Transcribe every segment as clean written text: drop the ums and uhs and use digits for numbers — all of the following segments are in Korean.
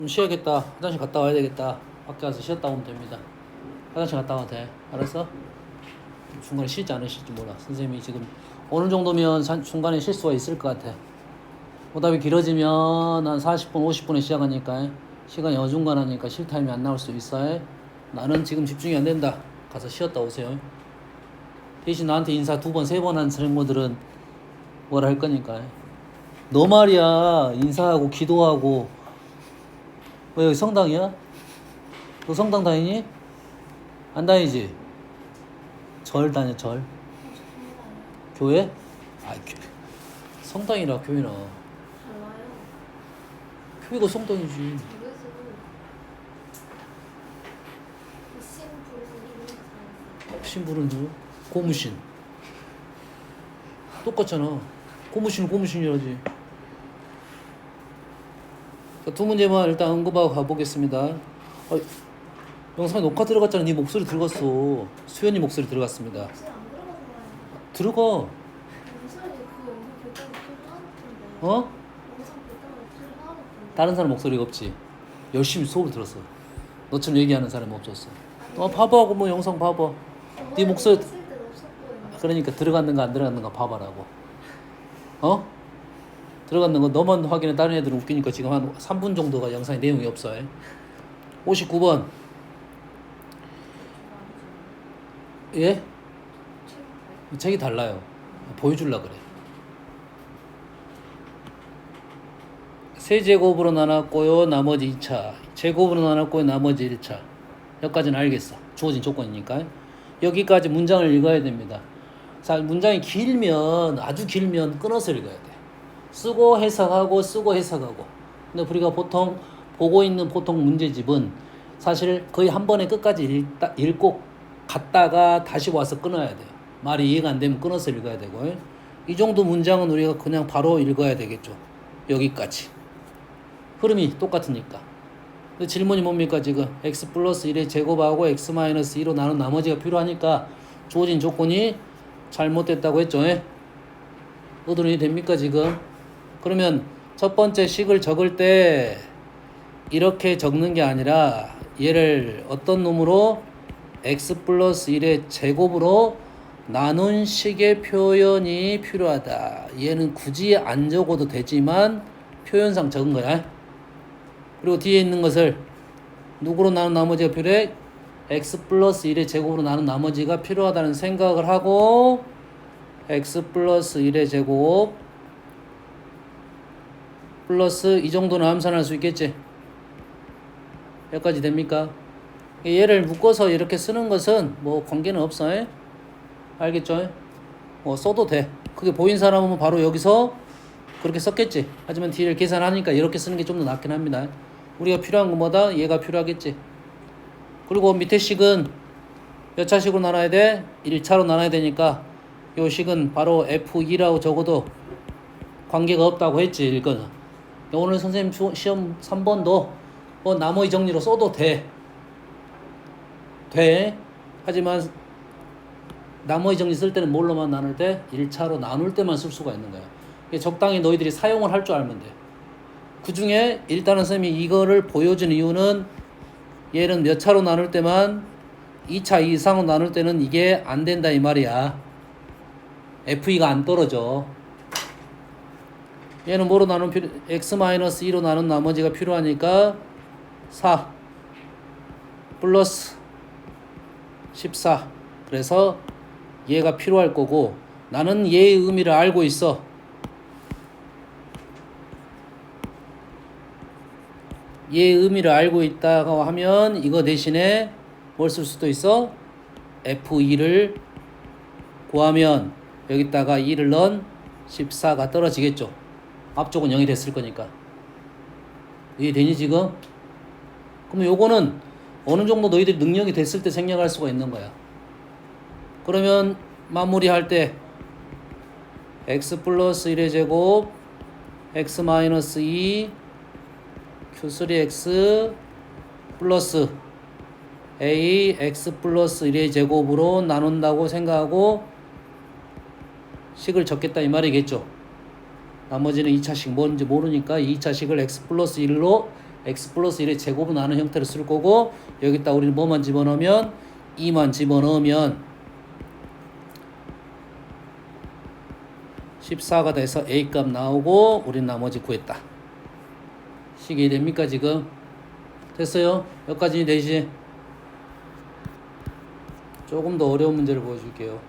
좀 쉬어야겠다. 화장실 갔다 와야 되겠다. 밖에 가서 쉬었다 오면 됩니다. 화장실 갔다 와도 돼. 알았어? 중간에 쉬지 않으실지 몰라. 선생님이 지금 어느 정도면 중간에 쉴 수가 있을 것 같아. 오답이 길어지면 한 40분, 50분에 시작하니까 시간이 어중간하니까 쉴 타임이 안 나올 수 있어. 나는 지금 집중이 안 된다. 가서 쉬었다 오세요. 대신 나한테 인사 2번, 3번 한 친구들은 뭐라 할 거니까. 너 말이야. 인사하고 기도하고. 왜 여기 성당이야? 너 성당 다니니? 안 다니지? 절 다녀, 절. 교회? 아, 성당이라 교회나. 달라요. 교회가 성당이지. 그래서 이신 부르신 이름이 달라요. 신부는 누구? 고무신. 똑같잖아. 고무신은 고무신이라지. 자, 두 문제만 일단 언급하고 가보겠습니다. 영상에 녹화 들어갔잖아. 네 목소리 들어갔어. 수현이 목소리 들어갔습니다. 혹시 안 들어가서 말해요. 들어가. 영상에 그 영상 볼때가 틀 나왔던데. 어? 영상 볼때가 틀 나왔던데. 다른 사람 목소리가 없지. 열심히 수업을 들었어. 너처럼 얘기하는 사람이 없었어. 봐봐. 뭐 영상 봐봐. 네 목소리. 했을 때는 없었거든요. 그러니까 들어갔는가 안 들어갔는가 봐봐라고. 어? 들어갔는 거 너만 확인해. 다른 애들은 웃기니까 지금 한 3분 정도가 영상에 내용이 없어. 59번. 예? 책이 달라요. 보여주려고 그래. 세제곱으로 나눴고요. 나머지 2차. 제곱으로 나눴고요. 나머지 1차. 여기까지는 알겠어. 주어진 조건이니까. 여기까지 문장을 읽어야 됩니다. 자, 문장이 길면, 아주 길면 끊어서 읽어야 돼. 쓰고 해석하고 쓰고 해석하고. 근데 우리가 보통 보고 있는 보통 문제집은 사실 거의 한 번에 끝까지 읽고 갔다가 다시 와서 끊어야 돼요. 말이 이해가 안 되면 끊어서 읽어야 되고. 이 정도 문장은 우리가 그냥 바로 읽어야 되겠죠. 여기까지. 흐름이 똑같으니까. 근데 질문이 뭡니까 지금? x 플러스 1의 제곱하고 x 마이너스 2로 나눈 나머지가 필요하니까 주어진 조건이 잘못됐다고 했죠. 의도론이 됩니까 지금? 그러면 첫 번째 식을 적을 때 이렇게 적는 게 아니라 얘를 어떤 놈으로 x 플러스 1의 제곱으로 나눈 식의 표현이 필요하다. 얘는 굳이 안 적어도 되지만 표현상 적은 거야. 그리고 뒤에 있는 것을 누구로 나눈 나머지가 필요해? x 플러스 1의 제곱으로 나눈 나머지가 필요하다는 생각을 하고 x 플러스 1의 제곱 플러스 이 정도는 암산할 수 있겠지? 여기까지 됩니까? 얘를 묶어서 이렇게 쓰는 것은 뭐 관계는 없어. 알겠죠? 뭐 써도 돼. 그게 보인 사람은 바로 여기서 그렇게 썼겠지. 하지만 뒤를 계산하니까 이렇게 쓰는 게 좀 더 낫긴 합니다. 우리가 필요한 것보다 얘가 필요하겠지. 그리고 밑에 식은 몇 차식으로 나눠야 돼? 1차로 나눠야 되니까 요 식은 바로 F2라고 적어도 관계가 없다고 했지. 이거는. 오늘 선생님 시험 3번도 뭐 나머지 정리로 써도 돼. 하지만 나머지 정리 쓸 때는 뭘로만 나눌 때? 1차로 나눌 때만 쓸 수가 있는 거야. 적당히 너희들이 사용을 할 줄 알면 돼. 그 중에 일단은 선생님이 이거를 보여준 이유는 얘는 몇 차로 나눌 때만 2차 이상으로 나눌 때는 이게 안 된다 이 말이야. F2가 안 떨어져. 얘는 뭐로 나눈 x-2로 나눈 나머지가 필요하니까 4 플러스 14. 그래서 얘가 필요할 거고 나는 얘의 의미를 알고 있어. 얘의 의미를 알고 있다고 하면 이거 대신에 뭘 쓸 수도 있어? F2를 구하면 여기다가 2를 넣은 14가 떨어지겠죠. 앞쪽은 0이 됐을 거니까. 이해되니 지금? 그러면 요거는 어느 정도 너희들이 능력이 됐을 때 생략할 수가 있는 거야. 그러면 마무리할 때 x 플러스 1의 제곱 x 마이너스 2 q3x 플러스 a x 플러스 1의 제곱으로 나눈다고 생각하고 식을 적겠다 이 말이겠죠. 나머지는 2차식 뭔지 모르니까 2차식을 x 플러스 1로 x 플러스 1의 제곱은 나는 형태를 쓸 거고 여기다 우리는 뭐만 집어넣으면 2만 집어넣으면 14가 돼서 a 값 나오고 우린 나머지 구했다. 식이 됩니까 지금? 됐어요? 여기까지 되지? 조금 더 어려운 문제를 보여줄게요.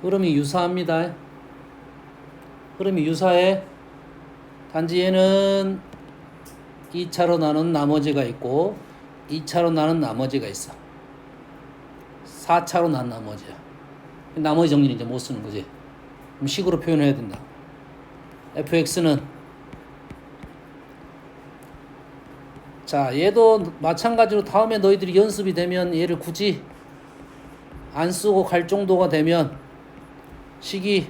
흐름이 유사합니다. 흐름이 유사해. 단지 얘는 2차로 나눈 나머지가 있고 2차로 나눈 나머지가 있어. 4차로 난 나머지야. 나머지 정리는 이제 못 쓰는 거지. 그럼 식으로 표현해야 된다. fx는 자 얘도 마찬가지로 다음에 너희들이 연습이 되면 얘를 굳이 안 쓰고 갈 정도가 되면 식이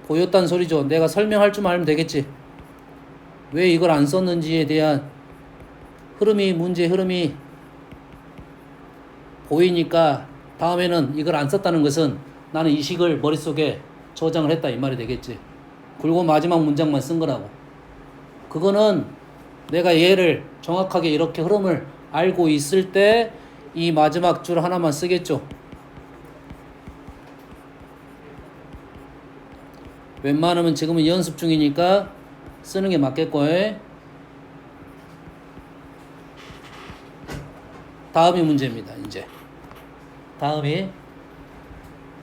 보였단 소리죠. 내가 설명할 줄 알면 되겠지. 왜 이걸 안 썼는지에 대한 문제 흐름이 보이니까 다음에는 이걸 안 썼다는 것은 나는 이 식을 머릿속에 저장을 했다 이 말이 되겠지. 그리고 마지막 문장만 쓴 거라고. 그거는 내가 얘를 정확하게 이렇게 흐름을 알고 있을 때 이 마지막 줄 하나만 쓰겠죠. 웬만하면 지금은 연습 중이니까 쓰는 게 맞겠고. 다음이 문제입니다. 이제 다음이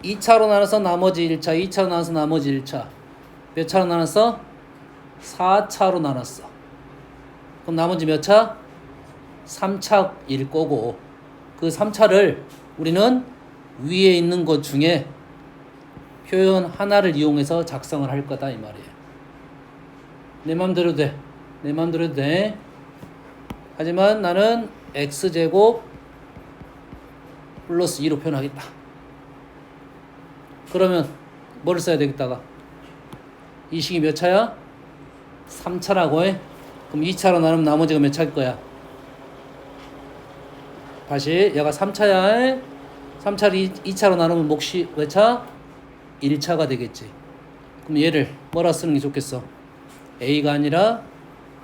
2차로 나눠서 나머지 1차, 2차로 나눠서 나머지 1차. 몇 차로 나눴어? 4차로 나눴어. 그럼 나머지 몇 차? 3차일 거고 그 3차를 우리는 위에 있는 것 중에 표현 하나를 이용해서 작성을 할 거다 이 말이에요. 내 맘대로 돼. 내 맘대로 돼. 하지만 나는 x제곱 플러스 2로 표현하겠다. 그러면 뭐를 써야 되겠다가 이 식이 몇 차야? 3차라고 해. 그럼 2차로 나누면 나머지가 몇 차일 거야? 다시 얘가 3차야. 3차를 2차로 나누면 몫이 몇 차? 1차가 되겠지. 그럼 얘를 뭐라 쓰는 게 좋겠어? a가 아니라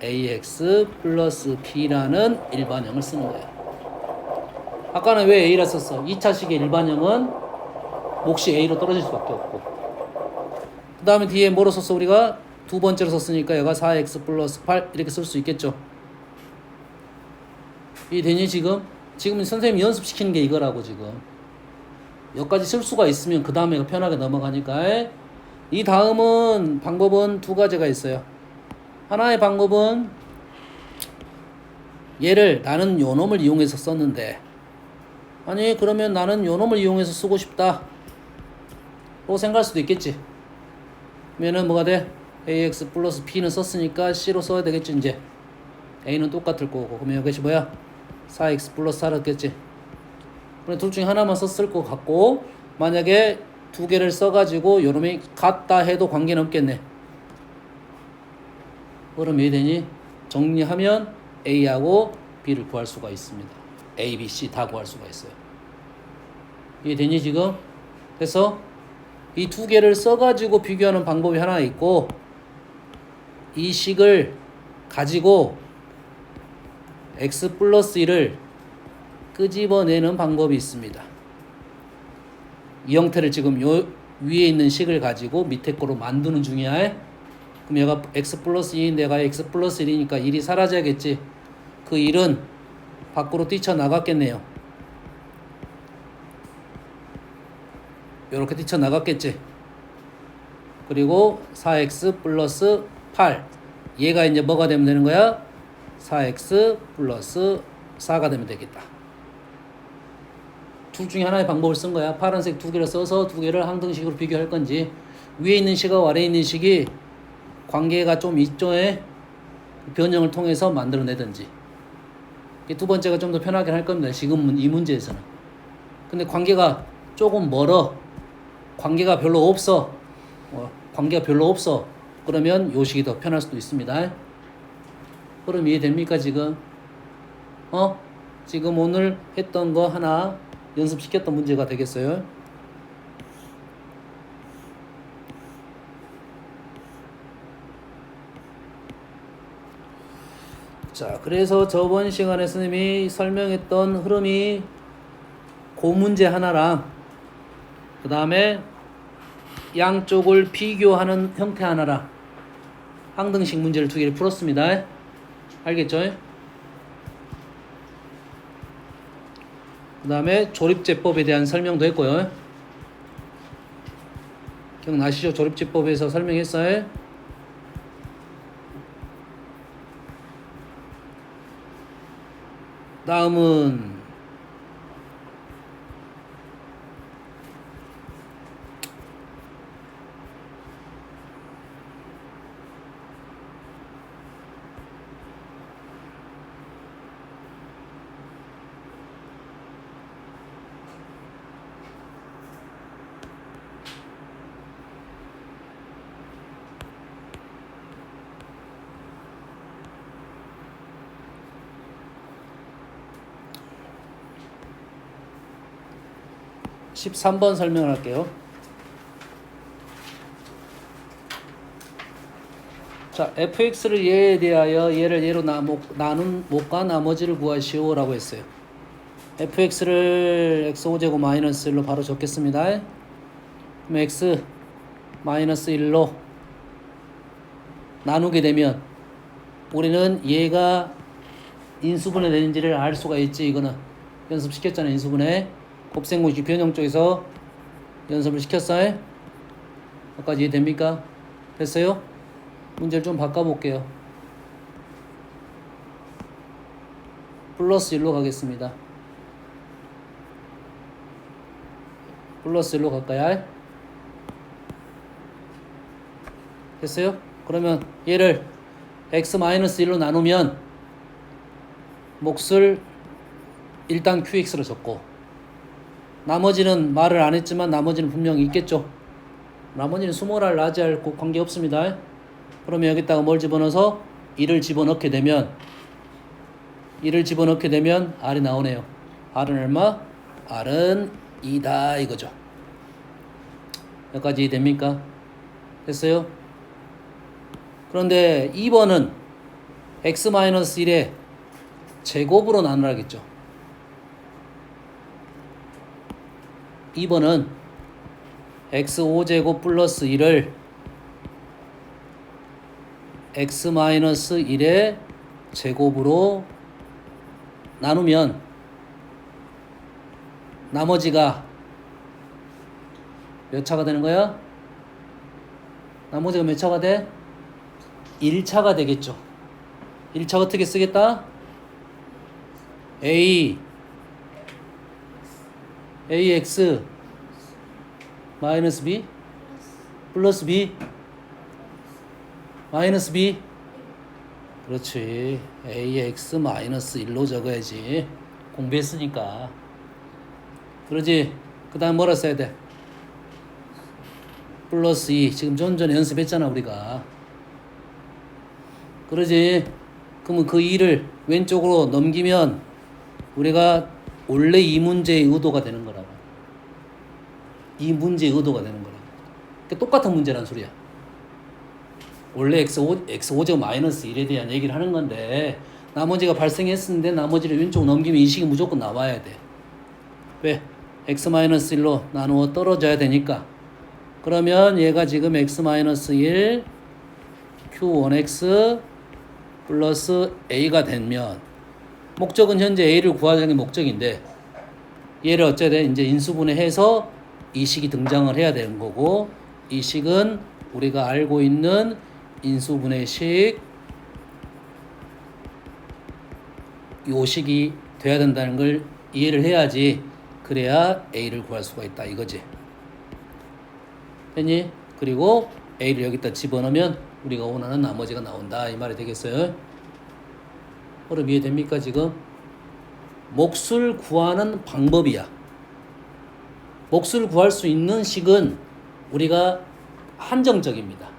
ax 플러스 b라는 일반형을 쓰는 거야. 아까는 왜 a라 썼어? 2차식의 일반형은 몫이 a로 떨어질 수밖에 없고 그 다음에 뒤에 뭐로 썼어? 우리가 두 번째로 썼으니까 얘가 4x 플러스 8 이렇게 쓸 수 있겠죠. 이해되니 지금? 지금 선생님이 연습시키는 게 이거라고 지금. 여기까지 쓸 수가 있으면 그 다음에 편하게 넘어가니까. 이 다음은 방법은 두 가지가 있어요. 하나의 방법은 얘를 나는 요놈을 이용해서 썼는데 아니 그러면 나는 요놈을 이용해서 쓰고 싶다 라고 생각할 수도 있겠지. 그러면은 뭐가 돼? ax 플러스 b는 썼으니까 c로 써야 되겠지. 이제 a는 똑같을 거고 그러면 이것이 뭐야? 4x 플러스 4였겠지. 그럼 둘 중에 하나만 썼을 것 같고 만약에 두 개를 써가지고 요놈이 같다 해도 관계는 없겠네. 그럼 이해되니? 정리하면 A하고 B를 구할 수가 있습니다. A, B, C 다 구할 수가 있어요. 이해되니 지금? 그래서 이 두 개를 써가지고 비교하는 방법이 하나 있고 이 식을 가지고 X 플러스 1을 끄집어내는 방법이 있습니다. 이 형태를 지금 요 위에 있는 식을 가지고 밑에 거로 만드는 중이야. 그럼 얘가 x 플러스 2인데 얘가 x 플러스 1이니까 1이 사라져야겠지. 그 1은 밖으로 뛰쳐나갔겠네요. 이렇게 뛰쳐나갔겠지. 그리고 4x 플러스 8 얘가 이제 뭐가 되면 되는 거야? 4x 플러스 4가 되면 되겠다. 둘 중에 하나의 방법을 쓴 거야. 파란색 두 개를 써서 두 개를 항등식으로 비교할 건지 위에 있는 식하고 아래에 있는 식이 관계가 좀 있죠에 변형을 통해서 만들어내든지. 두 번째가 좀 더 편하게 할 겁니다. 지금 이 문제에서는. 근데 관계가 조금 멀어. 관계가 별로 없어. 관계가 별로 없어. 그러면 요 식이 더 편할 수도 있습니다. 그럼 이해됩니까 지금? 지금 오늘 했던 거 하나 연습시켰던 문제가 되겠어요. 자, 그래서 저번 시간에 선생님이 설명했던 흐름이 그 문제 하나랑 그 다음에 양쪽을 비교하는 형태 하나랑 항등식 문제를 두 개를 풀었습니다. 알겠죠? 그 다음에 조립제법에 대한 설명도 했고요. 기억나시죠? 조립제법에서 설명했어요. 다음은 (13번) 설명을 할게요. 자, fx를 얘에 대하여 얘를 얘로 나눈 목과 나머지를 구하시오 라고 했어요. fx를 x5제곱 마이너스 1로 바로 적겠습니다. 그럼 x 마이너스 1로 나누게 되면 우리는 얘가 인수분해 되는지를 알 수가 있지. 이거는 연습시켰잖아요. 인수분해 곱셈공식 변형 쪽에서 연습을 시켰어요. 여기까지 이해됩니까? 됐어요? 문제를 좀 바꿔볼게요. 플러스 1로 가겠습니다. 플러스 1로 갈까요? 됐어요? 그러면 얘를 x-1로 나누면 몫을 일단 qx로 적고 나머지는 말을 안 했지만 나머지는 분명히 있겠죠. 나머지는 스몰R, 라지알 관계없습니다. 그러면 여기다가 뭘 집어넣어서 1을 집어넣게 되면 R이 나오네요. R은 얼마? R은 2다 이거죠. 여기까지 됩니까? 됐어요? 그런데 2번은 x-1의 제곱으로 나누라겠죠. 2번은 x5제곱 플러스 1을 x-1의 제곱으로 나누면 나머지가 몇 차가 되는 거야? 나머지가 몇 차가 돼? 1차가 되겠죠. 1차 어떻게 쓰겠다? ax 마이너스 b 플러스 b 마이너스 b. 그렇지. ax 마이너스 1로 적어야지. 공부했으니까. 그러지. 그 다음 뭐라 써야 돼? 플러스 2. 지금 좀 전에 연습했잖아 우리가. 그러지. 그러면 그 2를 왼쪽으로 넘기면 우리가 원래 이 문제의 의도가 되는 거라고. 이 문제의 의도가 되는 거라고. 그러니까 똑같은 문제란 소리야. 원래 x5제곱 마이너스 1에 대한 얘기를 하는 건데 나머지가 발생했는데 나머지를 왼쪽 넘기면 이 식이 무조건 나와야 돼. 왜? x-1로 나누어 떨어져야 되니까. 그러면 얘가 지금 x-1 q1x 플러스 a가 되면 목적은 현재 a를 구하자는 게 목적인데 얘를 어째야 돼? 이제 인수분해해서 이 식이 등장을 해야 되는 거고 이 식은 우리가 알고 있는 인수분해식 요 식이 돼야 된다는 걸 이해를 해야지. 그래야 a를 구할 수가 있다 이거지. 됐니? 그리고 a를 여기다 집어넣으면 우리가 원하는 나머지가 나온다 이 말이 되겠어요. 그럼 이해됩니까 지금? 몫을 구하는 방법이야. 몫을 구할 수 있는 식은 우리가 한정적입니다.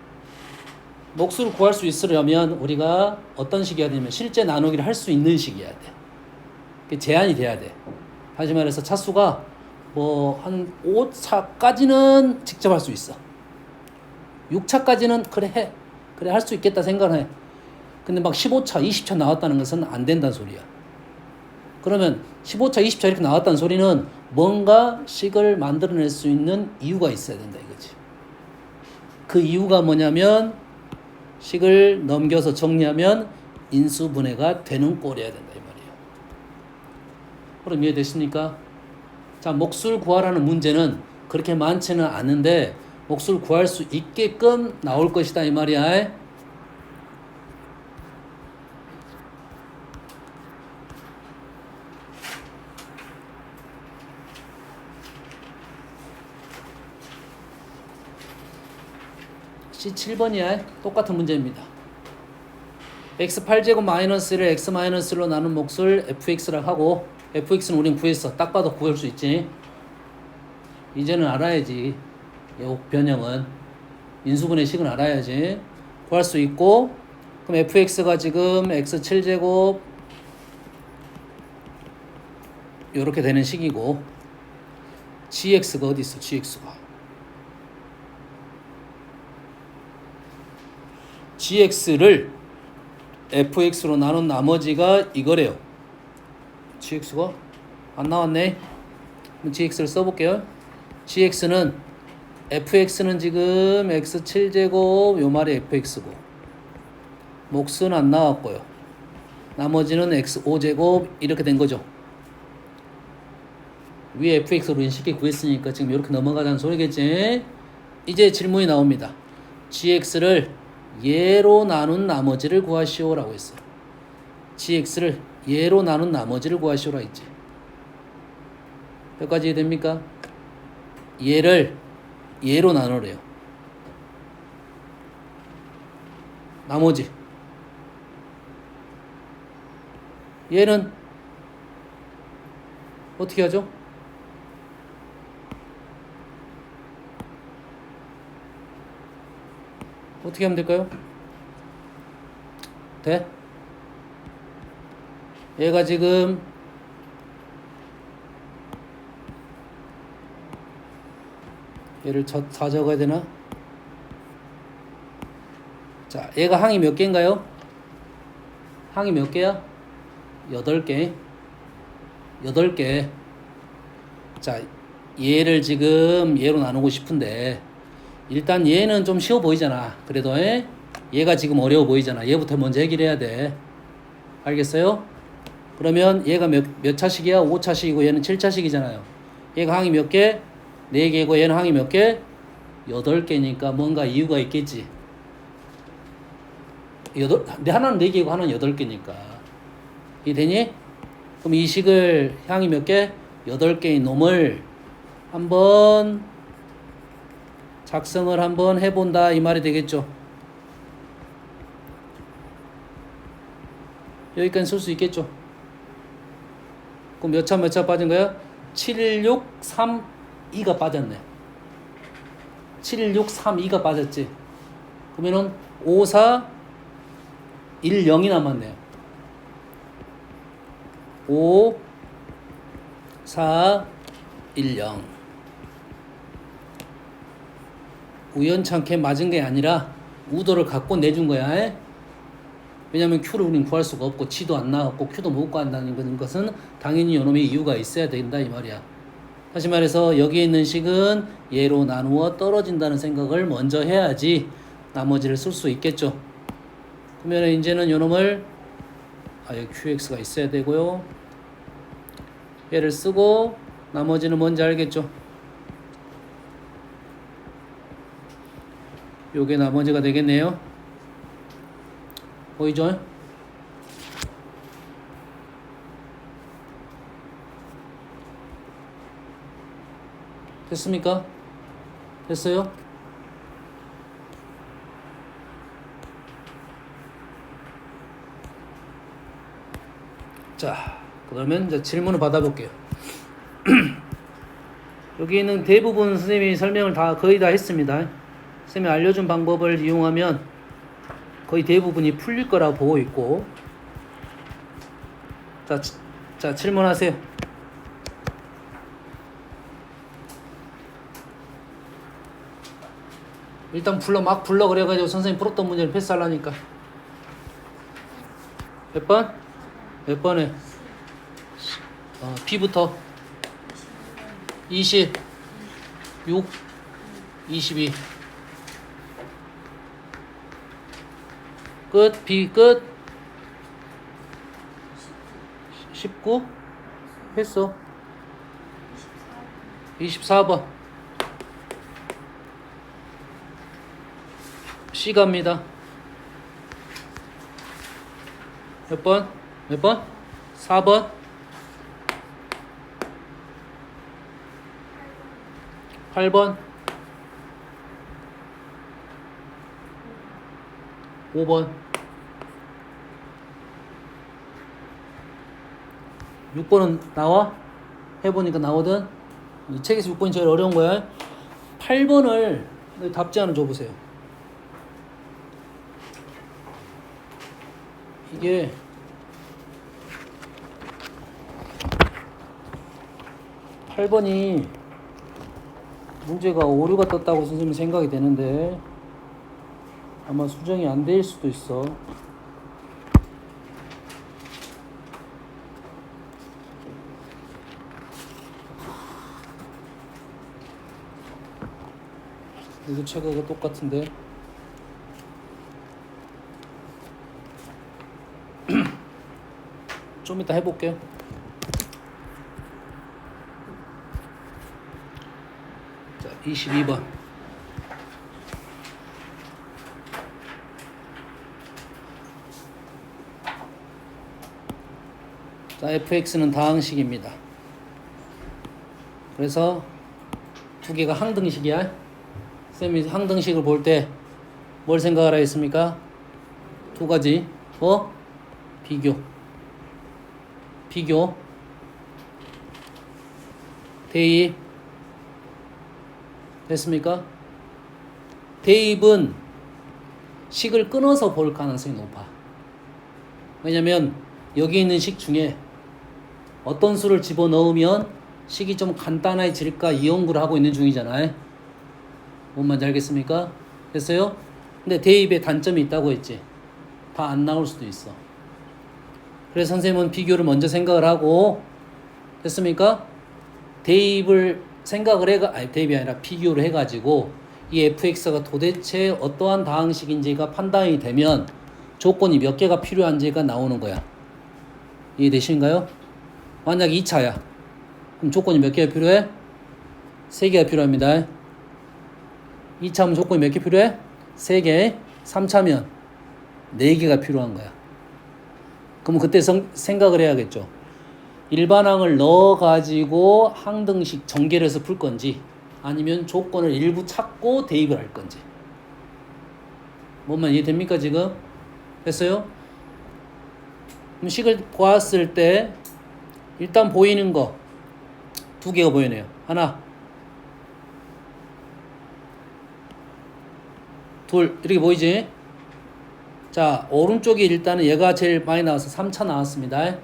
몫을 구할 수 있으려면 우리가 어떤 식이어야 되냐면 실제 나누기를 할 수 있는 식이어야 돼. 제한이 돼야 돼. 다시 말해서 차수가 뭐 한 5차까지는 직접 할 수 있어. 6차까지는 그래 해. 그래 할 수 있겠다 생각해. 근데 막 15차, 20차 나왔다는 것은 안 된다는 소리야. 그러면 15차, 20차 이렇게 나왔다는 소리는 뭔가 식을 만들어낼 수 있는 이유가 있어야 된다 이거지. 그 이유가 뭐냐면 식을 넘겨서 정리하면 인수분해가 되는 꼴이어야 된다 이 말이에요. 그럼 이해됐습니까? 자, 몫을 구하라는 문제는 그렇게 많지는 않은데 몫을 구할 수 있게끔 나올 것이다 이 말이야. C7번이야. 똑같은 문제입니다. x8제곱 마이너스를 x-1로 나눈 몫을 fx라고 하고 fx는 우린 구했어. 딱 봐도 구할 수 있지. 이제는 알아야지. 이 변형은 인수분해 식은 알아야지. 구할 수 있고 그럼 fx가 지금 x7제곱 이렇게 되는 식이고 gx가 어디 있어? gx를 fx로 나눈 나머지가 이거래요. gx가 안 나왔네. 그럼 gx를 써볼게요. gx는 fx는 지금 x7제곱 요 말이 fx고 몫은 안 나왔고요. 나머지는 x5제곱 이렇게 된 거죠. 위에 fx로 쉽게 구했으니까 지금 이렇게 넘어가자는 소리겠지. 이제 질문이 나옵니다. gx를 예로 나눈 나머지를 구하시오 라고 했어요. gx를 예로 나눈 나머지를 구하시오라 했지. 몇 가지 됩니까? 얘를 예로 나누래요. 나머지 얘는 어떻게 하죠? 어떻게 하면 될까요? 돼? 얘가 지금 얘를 다 적어야 되나? 자, 얘가 항이 몇 개인가요? 항이 몇 개야? 8개. 8개. 자, 얘를 지금 얘로 나누고 싶은데 일단 얘는 좀 쉬워 보이잖아. 그래도 얘가 지금 어려워 보이잖아. 얘부터 먼저 해결해야 돼. 알겠어요? 그러면 얘가 몇 차식이야? 5차식이고 얘는 7차식이잖아요. 얘가 항이 몇 개? 4개고 얘는 항이 몇 개? 8개니까 뭔가 이유가 있겠지. 하나는 4개고 하나는 8개니까. 이해되니? 그럼 이 식을 항이 몇 개? 8개인 놈을 한번 작성을 한번 해본다 이 말이 되겠죠. 여기까지 쓸 수 있겠죠. 그럼 몇 차 빠진 거야? 7, 6, 3, 2가 빠졌네. 7, 6, 3, 2가 빠졌지. 그러면은 5, 4, 1, 0이 남았네요. 5, 4, 1, 0. 우연찮게 맞은 게 아니라 우도를 갖고 내준 거야. 왜냐면 Q를 우린 구할 수가 없고 G도 안 나왔고 Q도 못 구한다는 것은 당연히 요놈의 이유가 있어야 된다 이 말이야. 다시 말해서 여기에 있는 식은 얘로 나누어 떨어진다는 생각을 먼저 해야지 나머지를 쓸 수 있겠죠. 그러면 이제는 요놈을 여기 QX가 있어야 되고요. 얘를 쓰고 나머지는 뭔지 알겠죠. 요게 나머지가 되겠네요. 보이죠? 됐습니까? 됐어요? 자, 그러면 이제 질문을 받아볼게요. 여기 있는 대부분 선생님이 설명을 거의 다 했습니다. 선생님이 알려준 방법을 이용하면 거의 대부분이 풀릴 거라고 보고 있고. 자, 질문하세요. 일단 막 불러 그래가지고 선생님 풀었던 문제를 패스하려니까. 몇 번? 몇 번에? B부터 20, 6, 22 끝. B 끝. 19 했어. 24번 C 갑니다. 몇 번? 몇 번? 4번 8번 5번 6번은 나와? 해보니까 나오든 이 책에서 6번이 제일 어려운 거야. 8번을 답지안을 줘보세요. 이게 팔 번이 문제가 오류가 떴다고 선생님이 생각이 되는데 아마 수정이 안 될 수도 있어. 이거 체크가 똑같은데 좀 이따 해볼게요. 자, 22번 자, fx는 다항식입니다. 그래서 두 개가 항등식이야. 쌤이 항등식을 볼 때 뭘 생각하라 했습니까? 두 가지. 비교. 비교. 대입. 됐습니까? 대입은 식을 끊어서 볼 가능성이 높아. 왜냐면 여기 있는 식 중에 어떤 수를 집어넣으면 식이 좀 간단해질까 이 연구를 하고 있는 중이잖아요. 뭔 말인지 알겠습니까? 됐어요? 근데 대입에 단점이 있다고 했지. 다 안 나올 수도 있어. 그래서 선생님은 비교를 먼저 생각을 하고, 됐습니까? 대입을 생각을 대입이 아니라 비교를 해가지고 이 fx가 도대체 어떠한 다항식인지가 판단이 되면 조건이 몇 개가 필요한지가 나오는 거야. 이해되신가요? 만약 2차야. 그럼 조건이 몇 개가 필요해? 3개가 필요합니다. 2차면 조건이 몇 개 필요해? 3개. 3차면 4개가 필요한 거야. 그럼 그때 생각을 해야겠죠. 일반항을 넣어가지고 항등식 전개를 해서 풀 건지 아니면 조건을 일부 찾고 대입을 할 건지. 뭔만 이해됩니까 지금? 됐어요? 그럼 식을 보았을 때 일단 보이는 거 2개가 보이네요. 하나, 둘, 이렇게 보이지? 자, 오른쪽에 일단은 얘가 제일 많이 나와서 3차 나왔습니다.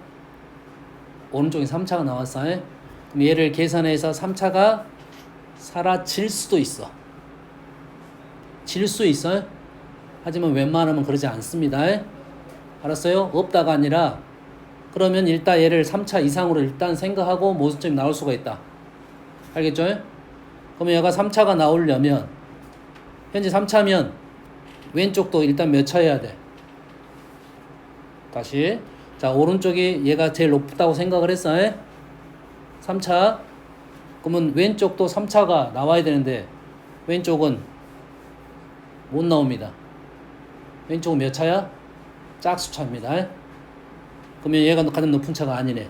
오른쪽에 3차가 나왔어. 그럼 얘를 계산해서 3차가 사라질 수도 있어. 질 수 있어요. 하지만 웬만하면 그러지 않습니다. 알았어요? 없다가 아니라 그러면 일단 얘를 3차 이상으로 일단 생각하고 모순점이 나올 수가 있다. 알겠죠? 그러면 얘가 3차가 나오려면 현재 3차면 왼쪽도 일단 몇 차 해야 돼? 다시 자, 오른쪽이 얘가 제일 높다고 생각을 했어. 3차. 그러면 왼쪽도 3차가 나와야 되는데 왼쪽은 못 나옵니다. 왼쪽은 몇 차야? 짝수차입니다. 그러면 얘가 가장 높은 차가 아니네.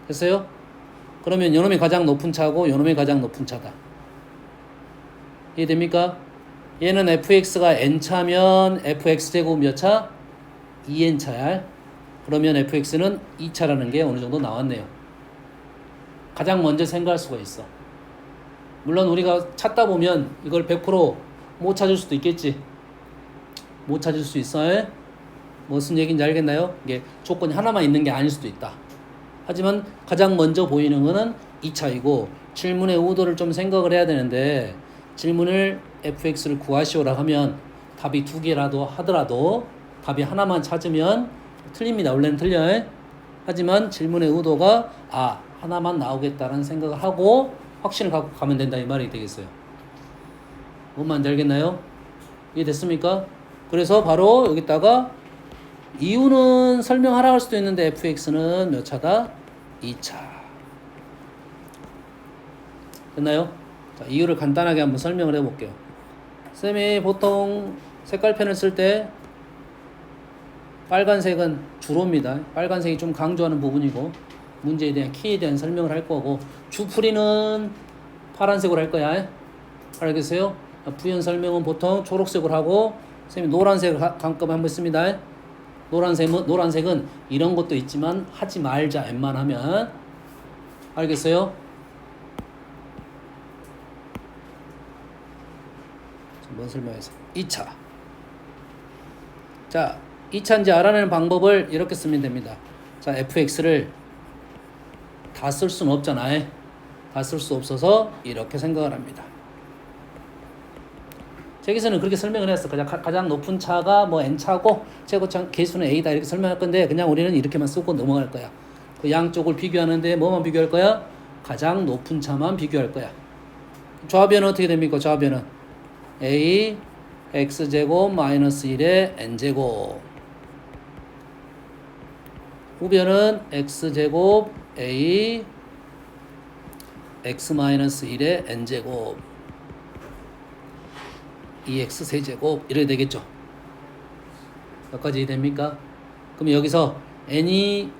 됐어요? 그러면 요놈이 가장 높은 차고 요놈이 가장 높은 차다. 이해됩니까? 얘는 fx가 n차면 fx제곱 몇 차? 2n차야. 그러면 fx는 2차라는 게 어느 정도 나왔네요. 가장 먼저 생각할 수가 있어. 물론 우리가 찾다 보면 이걸 100%못 찾을 수도 있겠지. 못 찾을 수 있어. 무슨 얘기인지 알겠나요? 이게 조건이 하나만 있는 게 아닐 수도 있다. 하지만 가장 먼저 보이는 거는 2차이고 질문의 의도를 좀 생각을 해야 되는데 질문을 fx를 구하시오라 하면 답이 2개라도 하더라도 답이 하나만 찾으면 틀립니다. 원래는 틀려요. 하지만 질문의 의도가 하나만 나오겠다라는 생각을 하고 확신을 갖고 가면 된다 이 말이 되겠어요. 뭔 말인지 알겠나요? 이해됐습니까? 그래서 바로 여기다가 이유는 설명하라 할 수도 있는데 fx는 몇 차다? 2차. 됐나요? 자, 이유를 간단하게 한번 설명을 해볼게요. 쌤이 보통 색깔펜을 쓸 때 빨간색은 주로입니다. 빨간색이 좀 강조하는 부분이고 문제에 대한 키에 대한 설명을 할 거고 주풀이는 파란색으로 할 거야. 알겠어요? 부연 설명은 보통 초록색으로 하고 쌤이 노란색을 잠깐 한번 씁니다. 노란색은 이런 것도 있지만 하지 말자 웬만하면. 알겠어요? 뭔 설명해서 2차. 자, 2차인지 알아내는 방법을 이렇게 쓰면 됩니다. 자, fx를 다 쓸 수는 없잖아요. 다 쓸 수 없어서 이렇게 생각을 합니다. 책에서는 그렇게 설명을 했어. 가장 높은 차가 뭐 n차고 최고차 개수는 a다 이렇게 설명할 건데 그냥 우리는 이렇게만 쓰고 넘어갈 거야. 그 양쪽을 비교하는데 뭐만 비교할 거야? 가장 높은 차만 비교할 거야. 좌변은 어떻게 됩니까? 좌변은 a x제곱 마이너스 1의 n제곱. 우변은 x제곱 a x 마이너스 1의 n제곱 2x 세제곱 이렇게 되겠죠. 여기까지 됩니까? 그럼 여기서 n이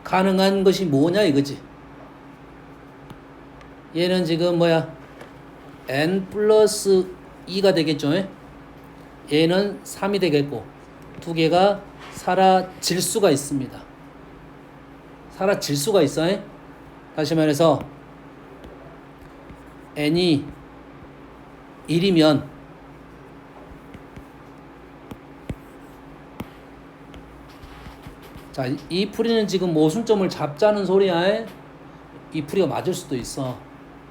가능한 것이 뭐냐 이거지. 얘는 지금 뭐야? n 플러스 2가 되겠죠. 얘는 3이 되겠고 두 개가 사라질 수가 있습니다. 사라질 수가 있어요. 다시 말해서 n이 1이면 자, 이 풀이는 지금 모순점을 잡자는 소리야. 이 풀이가 맞을 수도 있어.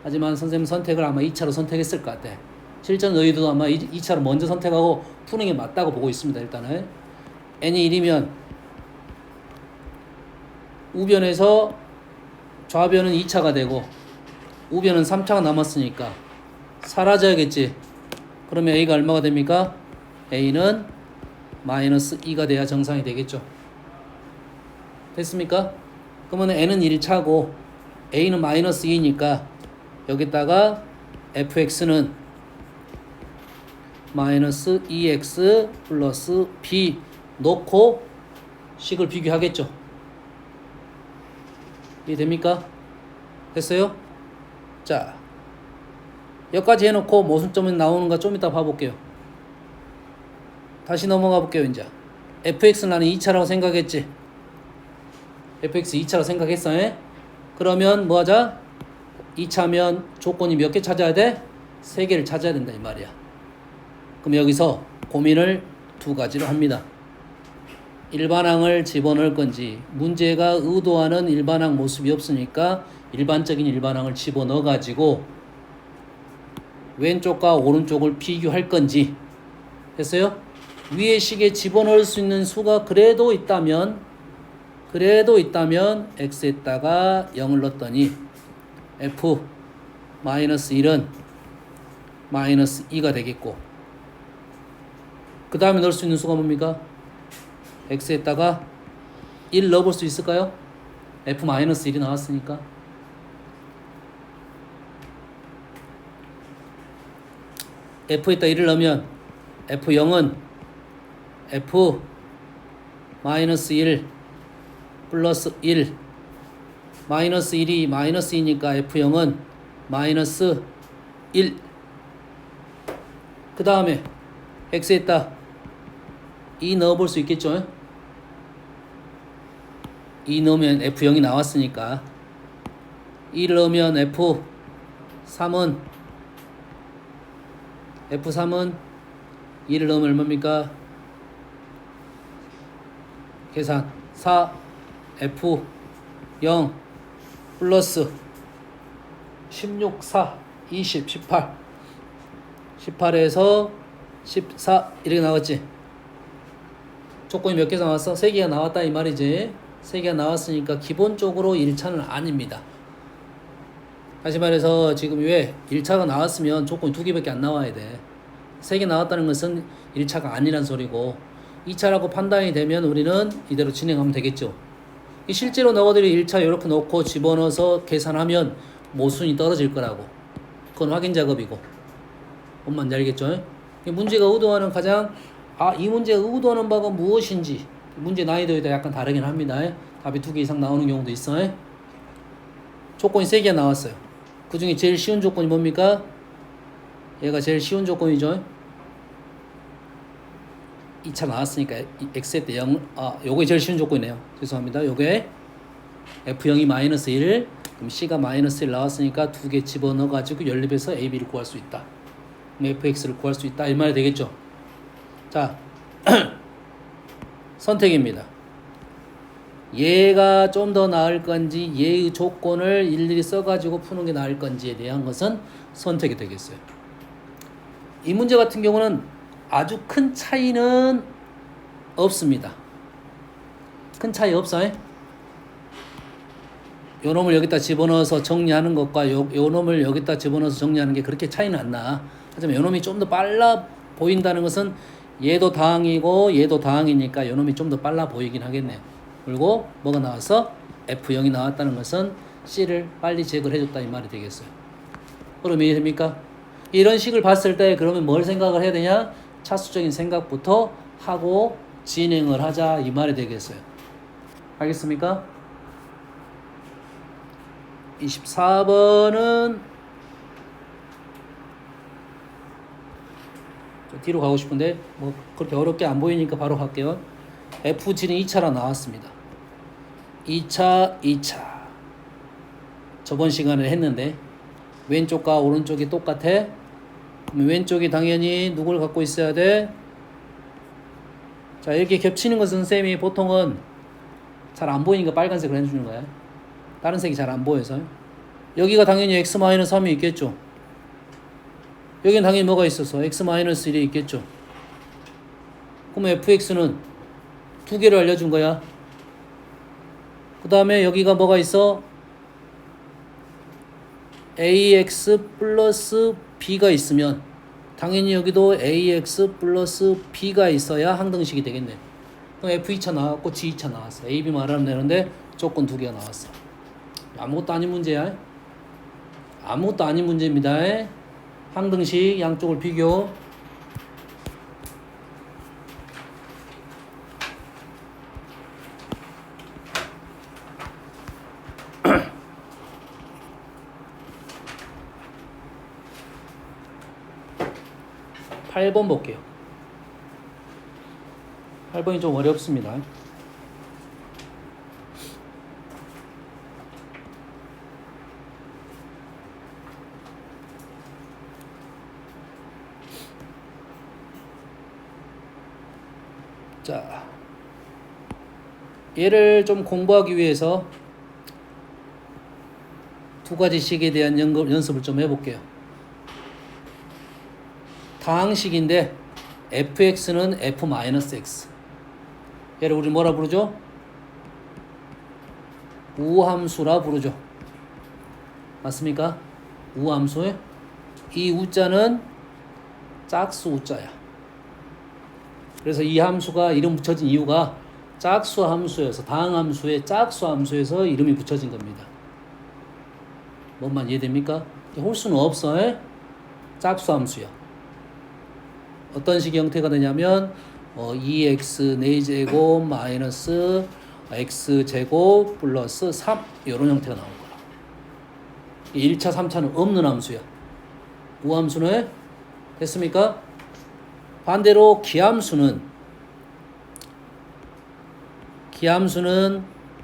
하지만 선생님 선택을 아마 2차로 선택했을 것 같아. 실전 의도도 아마 2차로 먼저 선택하고 푸는 게 맞다고 보고 있습니다. 일단은 n이 1이면 우변에서 좌변은 2차가 되고 우변은 3차가 남았으니까 사라져야겠지. 그러면 a가 얼마가 됩니까? a는 마이너스 2가 돼야 정상이 되겠죠. 됐습니까? 그러면 n은 1차고 a는 마이너스 2니까 여기다가 fx는 마이너스 2x 플러스 b 놓고 식을 비교하겠죠. 이해됩니까? 됐어요? 자, 여기까지 해놓고 모순점이 나오는가 좀 이따 봐볼게요. 다시 넘어가 볼게요. 이제 fx는 나는 2차라고 생각했지. fx 2차라고 생각했어. 그러면 뭐 하자? 2차면 조건이 몇 개 찾아야 돼? 3개를 찾아야 된다 이 말이야. 그럼 여기서 고민을 두 가지로 합니다. 일반항을 집어넣을 건지, 문제가 의도하는 일반항 모습이 없으니까 일반적인 일반항을 집어넣어 가지고 왼쪽과 오른쪽을 비교할 건지. 됐어요? 위의 식에 집어넣을 수 있는 수가 그래도 있다면 x에다가 0을 넣었더니 f 마이너스 1은 마이너스 2가 되겠고 그 다음에 넣을 수 있는 수가 뭡니까? x에다가 1 넣어볼 수 있을까요? f 마이너스 1이 나왔으니까. f에다 1을 넣으면 f0은 f 마이너스 1 플러스 1 마이너스 1이 마이너스 2니까 f0은 마이너스 1. 그 다음에 x에다 2 넣어볼 수 있겠죠? 2 넣으면 f0이 나왔으니까 2를 넣으면 f3은 2를 넣으면 얼마입니까? 계산 4 f0 플러스 16 4 20 18 18에서 14 이렇게 나왔지. 조건이 몇 개 나왔어? 3개가 나왔다 이 말이지. 3개가 나왔으니까 기본적으로 1차는 아닙니다. 다시 말해서 지금 왜 1차가 나왔으면 조건이 2개밖에 안 나와야 돼. 3개 나왔다는 것은 1차가 아니란 소리고 2차라고 판단이 되면 우리는 이대로 진행하면 되겠죠. 실제로 너희들이 1차 이렇게 놓고 집어넣어서 계산하면 모순이 떨어질 거라고. 그건 확인 작업이고. 뭔 말인지 알겠죠? 문제가 의도하는 가장 이 문제가 의도하는 바가 무엇인지 문제 난이도에 따라 약간 다르긴 합니다. 답이 2개 이상 나오는 경우도 있어. 조건이 3개 나왔어요. 그 중에 제일 쉬운 조건이 뭡니까? 얘가 제일 쉬운 조건이죠. 2차 나왔으니까 x에 때 0, 요게 제일 쉬운 조건이네요. 죄송합니다. 요게 f0이 마이너스 1, 그럼 c가 마이너스 1 나왔으니까 2개 집어넣어가지고 연립해서 a, b를 구할 수 있다. fx를 구할 수 있다. 이 말이 되겠죠. 자, 선택입니다. 얘가 좀 더 나을 건지 얘의 조건을 일일이 써가지고 푸는 게 나을 건지에 대한 것은 선택이 되겠어요. 이 문제 같은 경우는 아주 큰 차이는 없습니다. 큰 차이 없어요. 요 놈을 여기다 집어넣어서 정리하는 것과 요 놈을 여기다 집어넣어서 정리하는 게 그렇게 차이는 안 나. 하지만 요 놈이 좀 더 빨라 보인다는 것은 얘도 다항이고 얘도 다항이니까 요 놈이 좀 더 빨라 보이긴 하겠네. 그리고 뭐가 나와서 F0이 나왔다는 것은 C를 빨리 제거를 해줬다 이 말이 되겠어요. 그럼 이해됩니까? 이런 식을 봤을 때 그러면 뭘 생각을 해야 되냐? 차수적인 생각부터 하고 진행을 하자 이 말이 되겠어요. 알겠습니까? 24번은 뒤로 가고 싶은데 뭐 그렇게 어렵게 안 보이니까 바로 할게요. FG는 2차라 나왔습니다. 2차 저번 시간에 했는데 왼쪽과 오른쪽이 똑같아. 그럼 왼쪽이 당연히 누굴 갖고 있어야 돼? 자, 이렇게 겹치는 것은 쌤이 보통은 잘 안 보이니까 빨간색으로 해주는 거야. 다른 색이 잘 안 보여서. 여기가 당연히 x-3이 있겠죠. 여기는 당연히 뭐가 있어서 x-1이 있겠죠. 그럼 fx는 2개를 알려준 거야. 그 다음에 여기가 뭐가 있어? ax 플러스 b가 있으면 당연히 여기도 ax 플러스 b가 있어야 항등식이 되겠네. 그럼 f2차 나왔고 g2차 나왔어. a, b 말하면 되는데 조건 2개가 나왔어. 아무것도 아닌 문제야. 아무것도 아닌 문제입니다. 항등식 양쪽을 비교. 팔 번 볼게요. 8번이 좀 어렵습니다. 자, 얘를 좀 공부하기 위해서 두 가지 식에 대한 연습을 좀 해볼게요. 다항식인데 fx는 f-x. 얘를 우리 뭐라 부르죠? 우함수라 부르죠. 맞습니까? 우함수. 이 우자는 짝수 우자야. 그래서 이 함수가 이름 붙여진 이유가 짝수 함수여서 다항함수의 짝수 함수에서 이름이 붙여진 겁니다. 뭔 말 이해됩니까? 홀수는 없어. 짝수 함수야. 어떤 식의 형태가 되냐면 2x 4제곱 마이너스 x제곱 플러스 3 이런 형태가 나올 거야. 1차 3차는 없는 함수야. 우함수는 됐습니까? 반대로 기함수는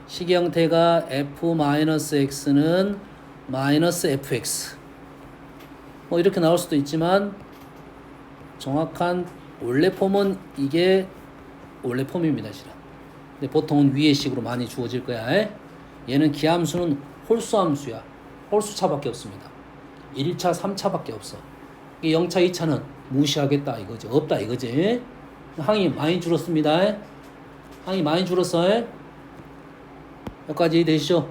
식의 형태가 f-x는 마이너스 fx 뭐 이렇게 나올 수도 있지만 정확한 원래 폼은 이게 원래 폼입니다. 실은. 근데 보통은 위의 식으로 많이 주어질 거야. 얘는 기함수는 홀수함수야. 홀수차밖에 없습니다. 1차, 3차밖에 없어. 0차, 2차는 무시하겠다 이거지. 없다 이거지. 항이 많이 줄었습니다. 항이 많이 줄었어. 여기까지 이해되시죠?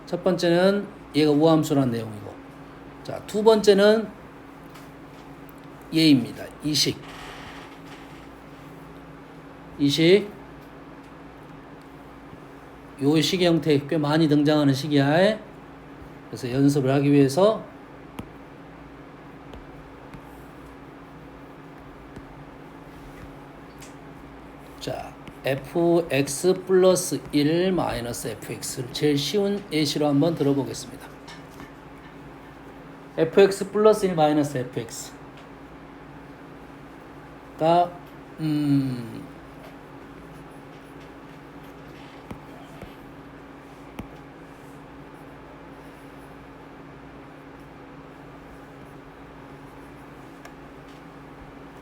첫 번째는 얘가 우함수라는 내용이고, 자, 두 번째는 얘입니다. 이식. 요 식의 형태 꽤 많이 등장하는 식이야. 그래서 연습을 하기 위해서 자, fx 플러스 1 마이너스 fx를 제일 쉬운 예시로 한번 들어보겠습니다. fx 플러스 1 마이너스 fx가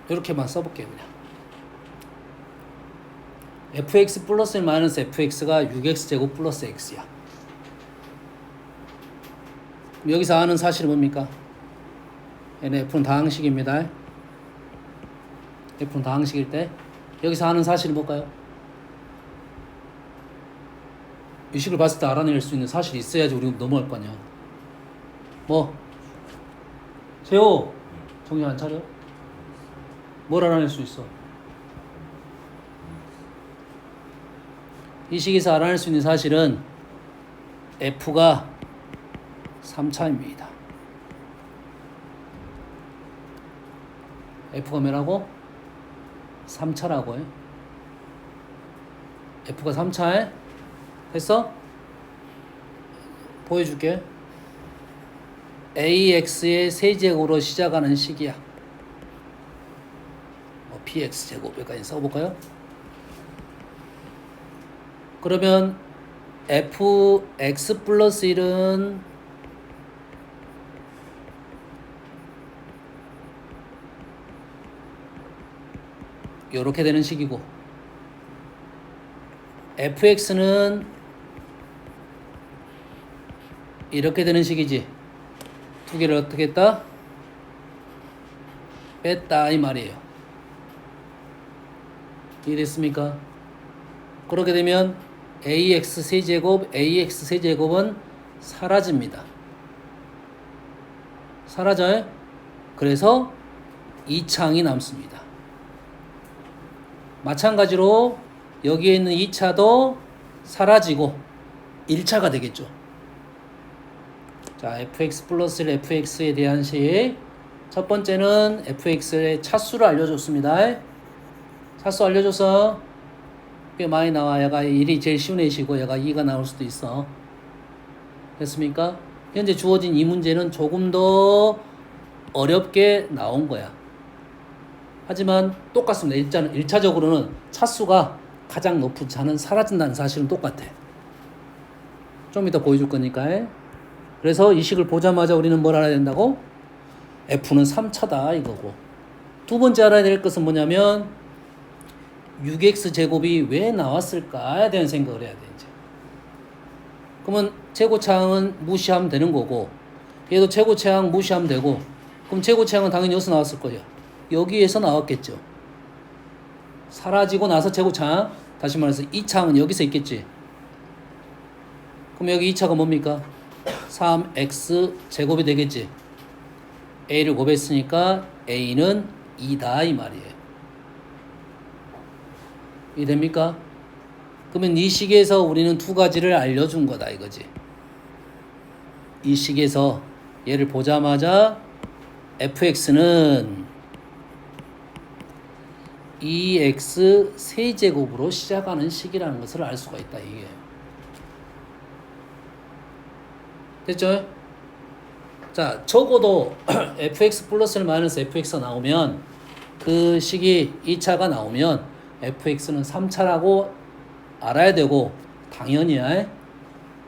이렇게만 써볼게요. 그냥 fx 플러스 1 마이너스 fx가 6x제곱 플러스 x야. 여기서 아는 사실은 뭡니까? 얘는 f는 다항식입니다. f는 다항식일 때 여기서 아는 사실은 뭘까요? 이 식을 봤을 때 알아낼 수 있는 사실이 있어야지 우리가 넘어갈 거 아니야. 뭐? 재호! 정신 안 차려? 뭘 알아낼 수 있어? 이 식에서 알아낼 수 있는 사실은 f가 3차입니다. f가 뭐라고? 3차라고 해. f가 3차에 됐어? 보여줄게. ax의 세제곱으로 시작하는 식이야. px제곱 여기까지 써볼까요? 그러면 fx 플러스 1은 요렇게 되는 식이고, fx는 이렇게 되는 식이지. 두 개를 어떻게 했다? 뺐다 이 말이에요. 이해됐습니까? 그렇게 되면 ax 세제곱은 사라집니다. 사라져요. 그래서 2차항이 남습니다. 마찬가지로 여기에 있는 2차도 사라지고 1차가 되겠죠. 자, fx 플러스 1 fx에 대한 식. 첫 번째는 fx의 차수를 알려줬습니다. 차수 알려줘서 꽤 많이 나와. 얘가 1이 제일 쉬운 애시고 얘가 2가 나올 수도 있어. 됐습니까? 현재 주어진 이 문제는 조금 더 어렵게 나온 거야. 하지만 똑같습니다. 1차적으로는 차수가 가장 높은 차는 사라진다는 사실은 똑같아. 좀 이따 보여줄 거니까. 그래서 이 식을 보자마자 우리는 뭘 알아야 된다고? f는 3차다 이거고. 두 번째 알아야 될 것은 뭐냐면 6x제곱이 왜 나왔을까에 대한 생각을 해야 돼. 이제. 그러면 최고차항은 무시하면 되는 거고, 얘도 최고차항 무시하면 되고, 그럼 최고차항은 당연히 여기서 나왔을 거예요. 여기에서 나왔겠죠. 사라지고 나서 최고차항, 다시 말해서 2차항은 여기서 있겠지. 그럼 여기 2차가 뭡니까? 3x제곱이 되겠지. a를 곱했으니까 a는 2다 이 말이에요. 이해됩니까? 그러면 이 식에서 우리는 두 가지를 알려준 거다 이거지. 이 식에서 얘를 보자마자 fx는 2x 세제곱으로 시작하는 식이라는 것을 알 수가 있다 이게. 됐죠? 자, 적어도 fx 플러스 마이너스 fx가 나오면 그 식이 2차가 나오면 fx는 3차라고 알아야 되고, 당연이야.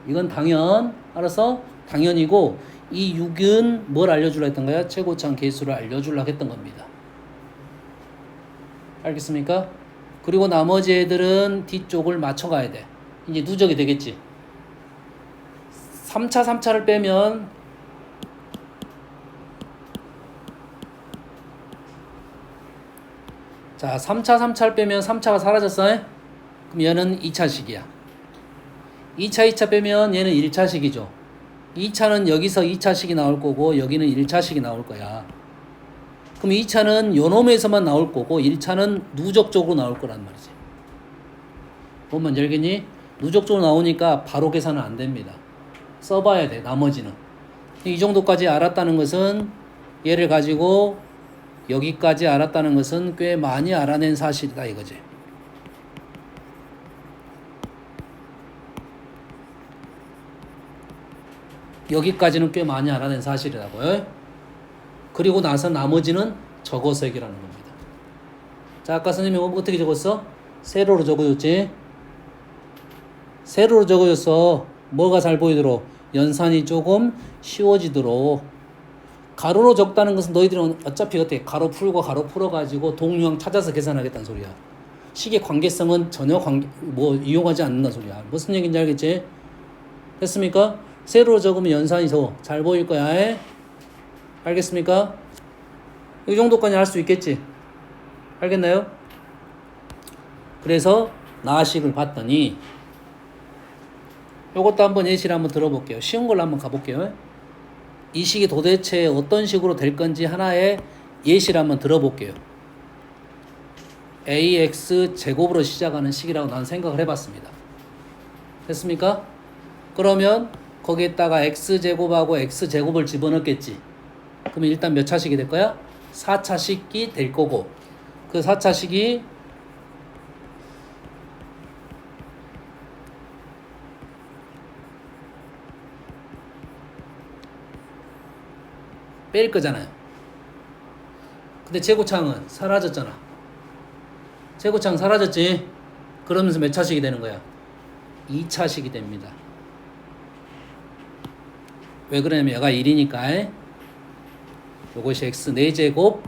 이건 당연. 알아서 당연이고, 이 6은 뭘 알려주려 했던 거야? 최고차항 개수를 알려주려고 했던 겁니다. 알겠습니까? 그리고 나머지 애들은 뒤쪽을 맞춰가야 돼. 이제 누적이 되겠지. 3차를 빼면 자, 3차, 3차를 빼면 3차가 사라졌어. 그럼 얘는 2차식이야. 2차, 2차 빼면 얘는 1차식이죠. 2차는 여기서 2차식이 나올 거고 여기는 1차식이 나올 거야. 그럼 2차는 요 놈에서만 나올 거고 1차는 누적적으로 나올 거란 말이지. 뭔 말인지 알겠니? 누적적으로 나오니까 바로 계산은 안 됩니다. 써봐야 돼, 나머지는. 이 정도까지 알았다는 것은 얘를 가지고 여기까지 알았다는 것은 꽤 많이 알아낸 사실이다 이거지. 여기까지는 꽤 많이 알아낸 사실이라고요. 그리고 나서 나머지는 적어서 해결하는 겁니다. 자, 아까 선생님이 어떻게 적었어? 세로로 적어줬지? 세로로 적어줬어. 뭐가 잘 보이도록? 연산이 조금 쉬워지도록. 가로로 적다는 것은 너희들은 어차피 어떻게 가로 풀고 가로 풀어가지고 동류항 찾아서 계산하겠다는 소리야. 식의 관계성은 전혀 이용하지 않는다는 소리야. 무슨 얘기인지 알겠지? 됐습니까? 세로로 적으면 연산이 더 잘 보일 거야. 알겠습니까? 이 정도까지 할 수 있겠지? 알겠나요? 그래서 나식을 봤더니 요것도 한번 예시를 한번 들어볼게요. 쉬운 걸로 한번 가볼게요. 이 식이 도대체 어떤 식으로 될 건지 하나의 예시를 한번 들어볼게요. ax 제곱으로 시작하는 식이라고 난 생각을 해봤습니다. 됐습니까? 그러면 거기에다가 x제곱하고 x제곱을 집어넣겠지. 그러면 일단 몇 차식이 될 거야? 4차식이 될 거고, 그 4차식이 뺄 거잖아요. 근데 제곱창은 사라졌잖아. 제곱창 사라졌지? 그러면서 몇 차식이 되는 거야? 2차식이 됩니다. 왜 그러냐면 얘가 1이니까 요것이 x 4제곱.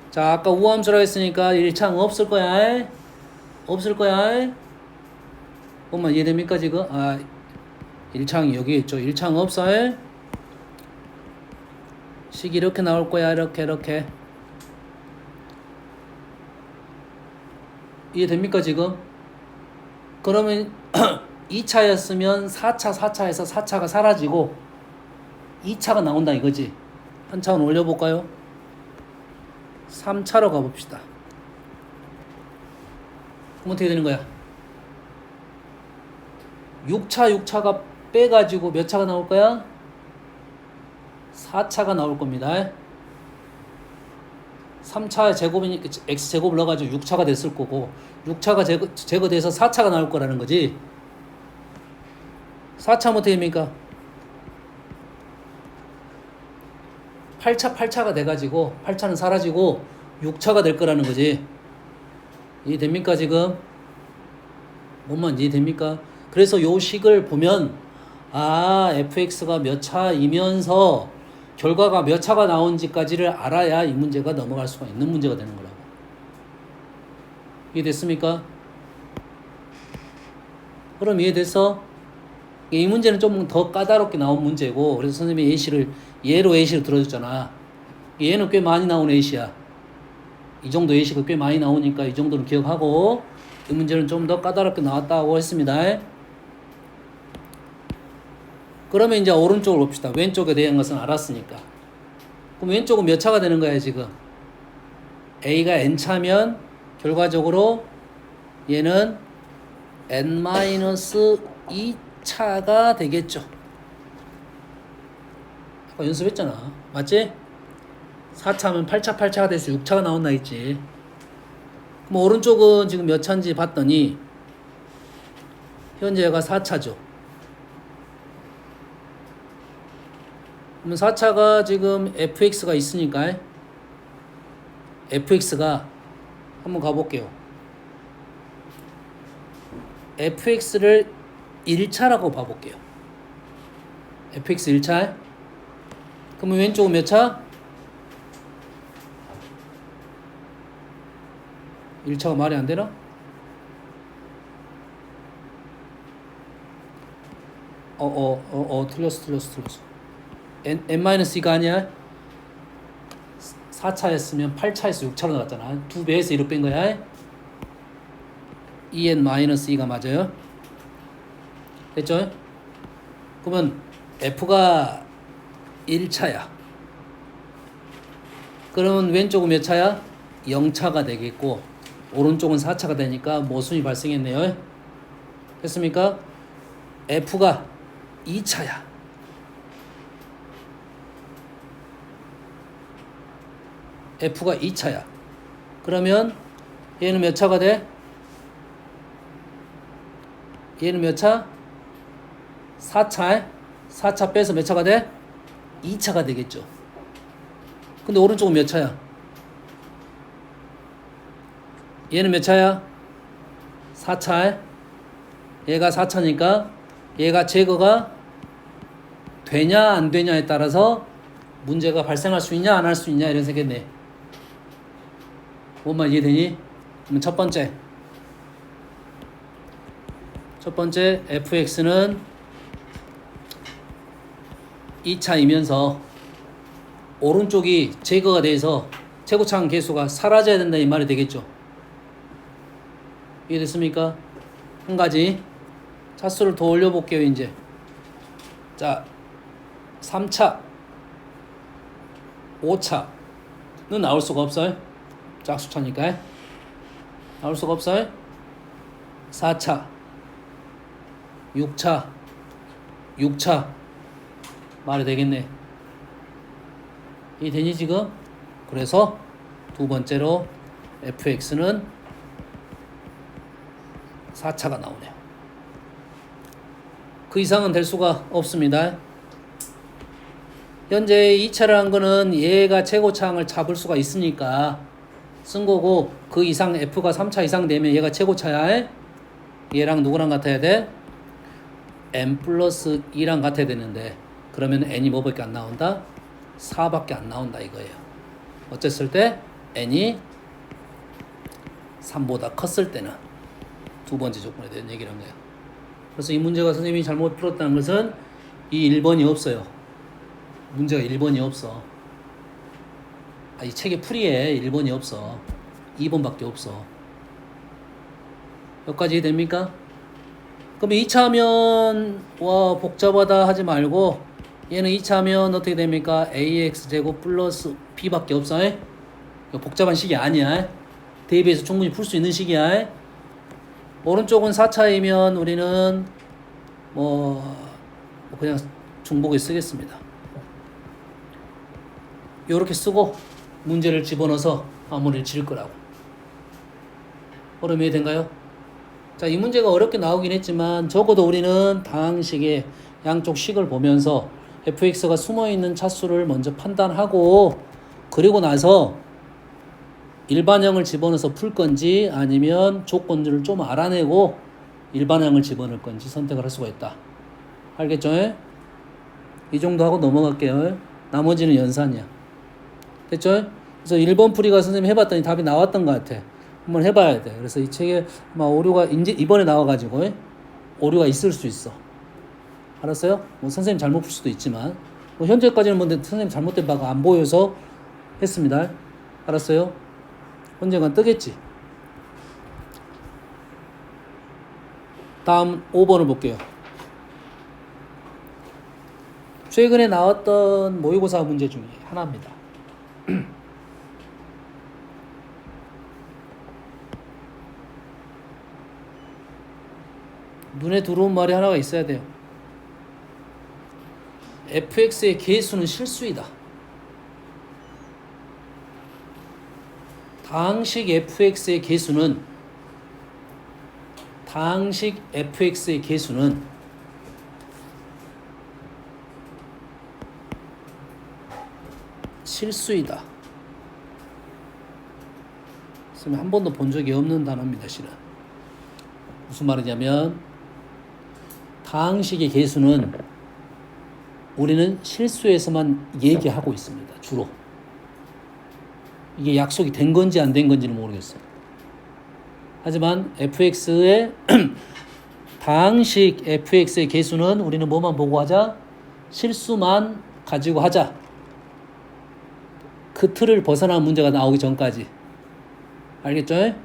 자, 아까 우함수라고 했으니까 1창 없을 거야. 없을 거야. 엄마 이해됩니까 지금? 아, 1창이 여기 있죠. 1창 없어. 식이 이렇게 나올 거야. 이렇게. 이해됩니까 지금? 그러면 2차였으면 4차에서 4차가 사라지고 2차가 나온다 이거지. 한 차원 올려볼까요? 3차로 가봅시다. 그럼 어떻게 되는 거야? 6차가 빼가지고 몇 차가 나올 거야? 4차가 나올 겁니다. 3차의 제곱이니까 x제곱을 넣어가지고 6차가 됐을 거고 6차가 제거돼서 4차가 나올 거라는 거지. 4차면 어떻게 됩니까? 8차가 돼가지고 8차는 사라지고 6차가 될 거라는 거지. 이해됩니까 지금? 뭔만 이해됩니까? 그래서 요 식을 보면 fx가 몇 차이면서 결과가 몇 차가 나온지까지를 알아야 이 문제가 넘어갈 수가 있는 문제가 되는 거라고. 이해됐습니까? 그럼 이해돼서 이 문제는 좀 더 까다롭게 나온 문제고, 그래서 선생님이 예로 A식을 들어줬잖아. 얘는 꽤 많이 나온 A시야. 이 정도 A식을 꽤 많이 나오니까 이 정도는 기억하고, 이 문제는 좀 더 까다롭게 나왔다고 했습니다. 그러면 이제 오른쪽을 봅시다. 왼쪽에 대한 것은 알았으니까. 그럼 왼쪽은 몇 차가 되는 거야 지금? A가 N차면 결과적으로 얘는 N-2차가 되겠죠. 아까 연습했잖아. 맞지? 4차면 8차가 돼서 6차가 나온다 했지. 그럼 오른쪽은 지금 몇 차인지 봤더니 현재 얘가 4차죠. 그러면 4차가 지금 fx가 있으니까 fx가 한번 가볼게요. fx를 1차라고 봐볼게요. fx 1차. 그러면 왼쪽은 몇 차? 1차가 말이 안 되나? 틀렸어. n-2가 아니야? 4차였으면 8차에서 6차로 나갔잖아. 2배에서 1로 뺀 거야. 2n-2가 맞아요. 됐죠? 그러면 F가 1차야. 그러면 왼쪽은 몇 차야? 0차가 되겠고 오른쪽은 4차가 되니까 모순이 발생했네요. 됐습니까? F가 2차야. F가 2차야. 그러면 얘는 몇 차가 돼? 얘는 몇 차? 4차. 4차 빼서 몇 차가 돼? 2차가 되겠죠. 근데 오른쪽은 몇 차야? 얘는 몇 차야? 4차. 얘가 4차니까 얘가 제거가 되냐 안 되냐에 따라서 문제가 발생할 수 있냐 안 할 수 있냐 이런 생각이네. 뭔 말 이해되니? 그럼 첫 번째 fx는 2차이면서 오른쪽이 제거가 돼서 최고차항 계수가 사라져야 된다 이 말이 되겠죠. 이해됐습니까? 한 가지 차수를 더 올려볼게요. 이제 자 3차 5차는 나올 수가 없어요. 짝수차니까 나올 수가 없어요. 4차 6차 말이 되겠네. 이 되니 지금? 그래서 두 번째로 fx는 4차가 나오네요. 그 이상은 될 수가 없습니다. 현재 2차를 한 거는 얘가 최고차항을 잡을 수가 있으니까 쓴 거고, 그 이상 f가 3차 이상 되면 얘가 최고차야. 얘랑 누구랑 같아야 돼? n 플러스 2랑 같아야 되는데, 그러면 n이 뭐밖에 안 나온다? 4밖에 안 나온다 이거예요. 어쨌을 때 n이 3보다 컸을 때는 두 번째 조건에 대한 얘기를 한 거예요. 그래서 이 문제가 선생님이 잘못 풀었다는 것은 이 1번이 없어요. 문제가 1번이 없어. 이 책의 풀이에 1번이 없어. 2번밖에 없어. 여기까지 됩니까? 그럼 2차 하면 와 복잡하다 하지 말고, 얘는 2차 하면 어떻게 됩니까? ax제곱 플러스 b밖에 없어. 복잡한 식이 아니야. 대비해서 충분히 풀 수 있는 식이야. 오른쪽은 4차이면 우리는 그냥 중복에 쓰겠습니다. 요렇게 쓰고 문제를 집어넣어서 마무리를 지을 거라고. 어려움이 된가요? 자, 이 문제가 어렵게 나오긴 했지만 적어도 우리는 다항식의 양쪽 식을 보면서 fx가 숨어있는 차수를 먼저 판단하고, 그리고 나서 일반형을 집어넣어서 풀 건지 아니면 조건들을 좀 알아내고 일반형을 집어넣을 건지 선택을 할 수가 있다. 알겠죠? 이 정도 하고 넘어갈게요. 나머지는 연산이야. 됐죠? 그래서 1번 풀이가 선생님 해봤더니 답이 나왔던 것 같아. 한번 해봐야 돼. 그래서 이 책에 아마 오류가 이제 이번에 나와가지고 오류가 있을 수 있어. 알았어요? 선생님 잘못 풀 수도 있지만 현재까지는 선생님 잘못된 바가 안 보여서 했습니다. 알았어요? 언젠간 뜨겠지. 다음 5번을 볼게요. 최근에 나왔던 모의고사 문제 중에 하나입니다. 눈에 들어온 말이 하나가 있어야 돼요. fx의 계수는 실수이다. 다항식 fx의 계수는 실수이다. 한 번도 본 적이 없는 단어입니다. 실은 무슨 말이냐면, 다항식의 계수는 우리는 실수에서만 얘기하고 있습니다. 주로 이게 약속이 된 건지 안 된 건지는 모르겠어요. 하지만 fx의 다항식 fx의 계수는 우리는 뭐만 보고 하자? 실수만 가지고 하자. 그 그 틀을 벗어난 문제가 나오기 전까지. 알겠죠?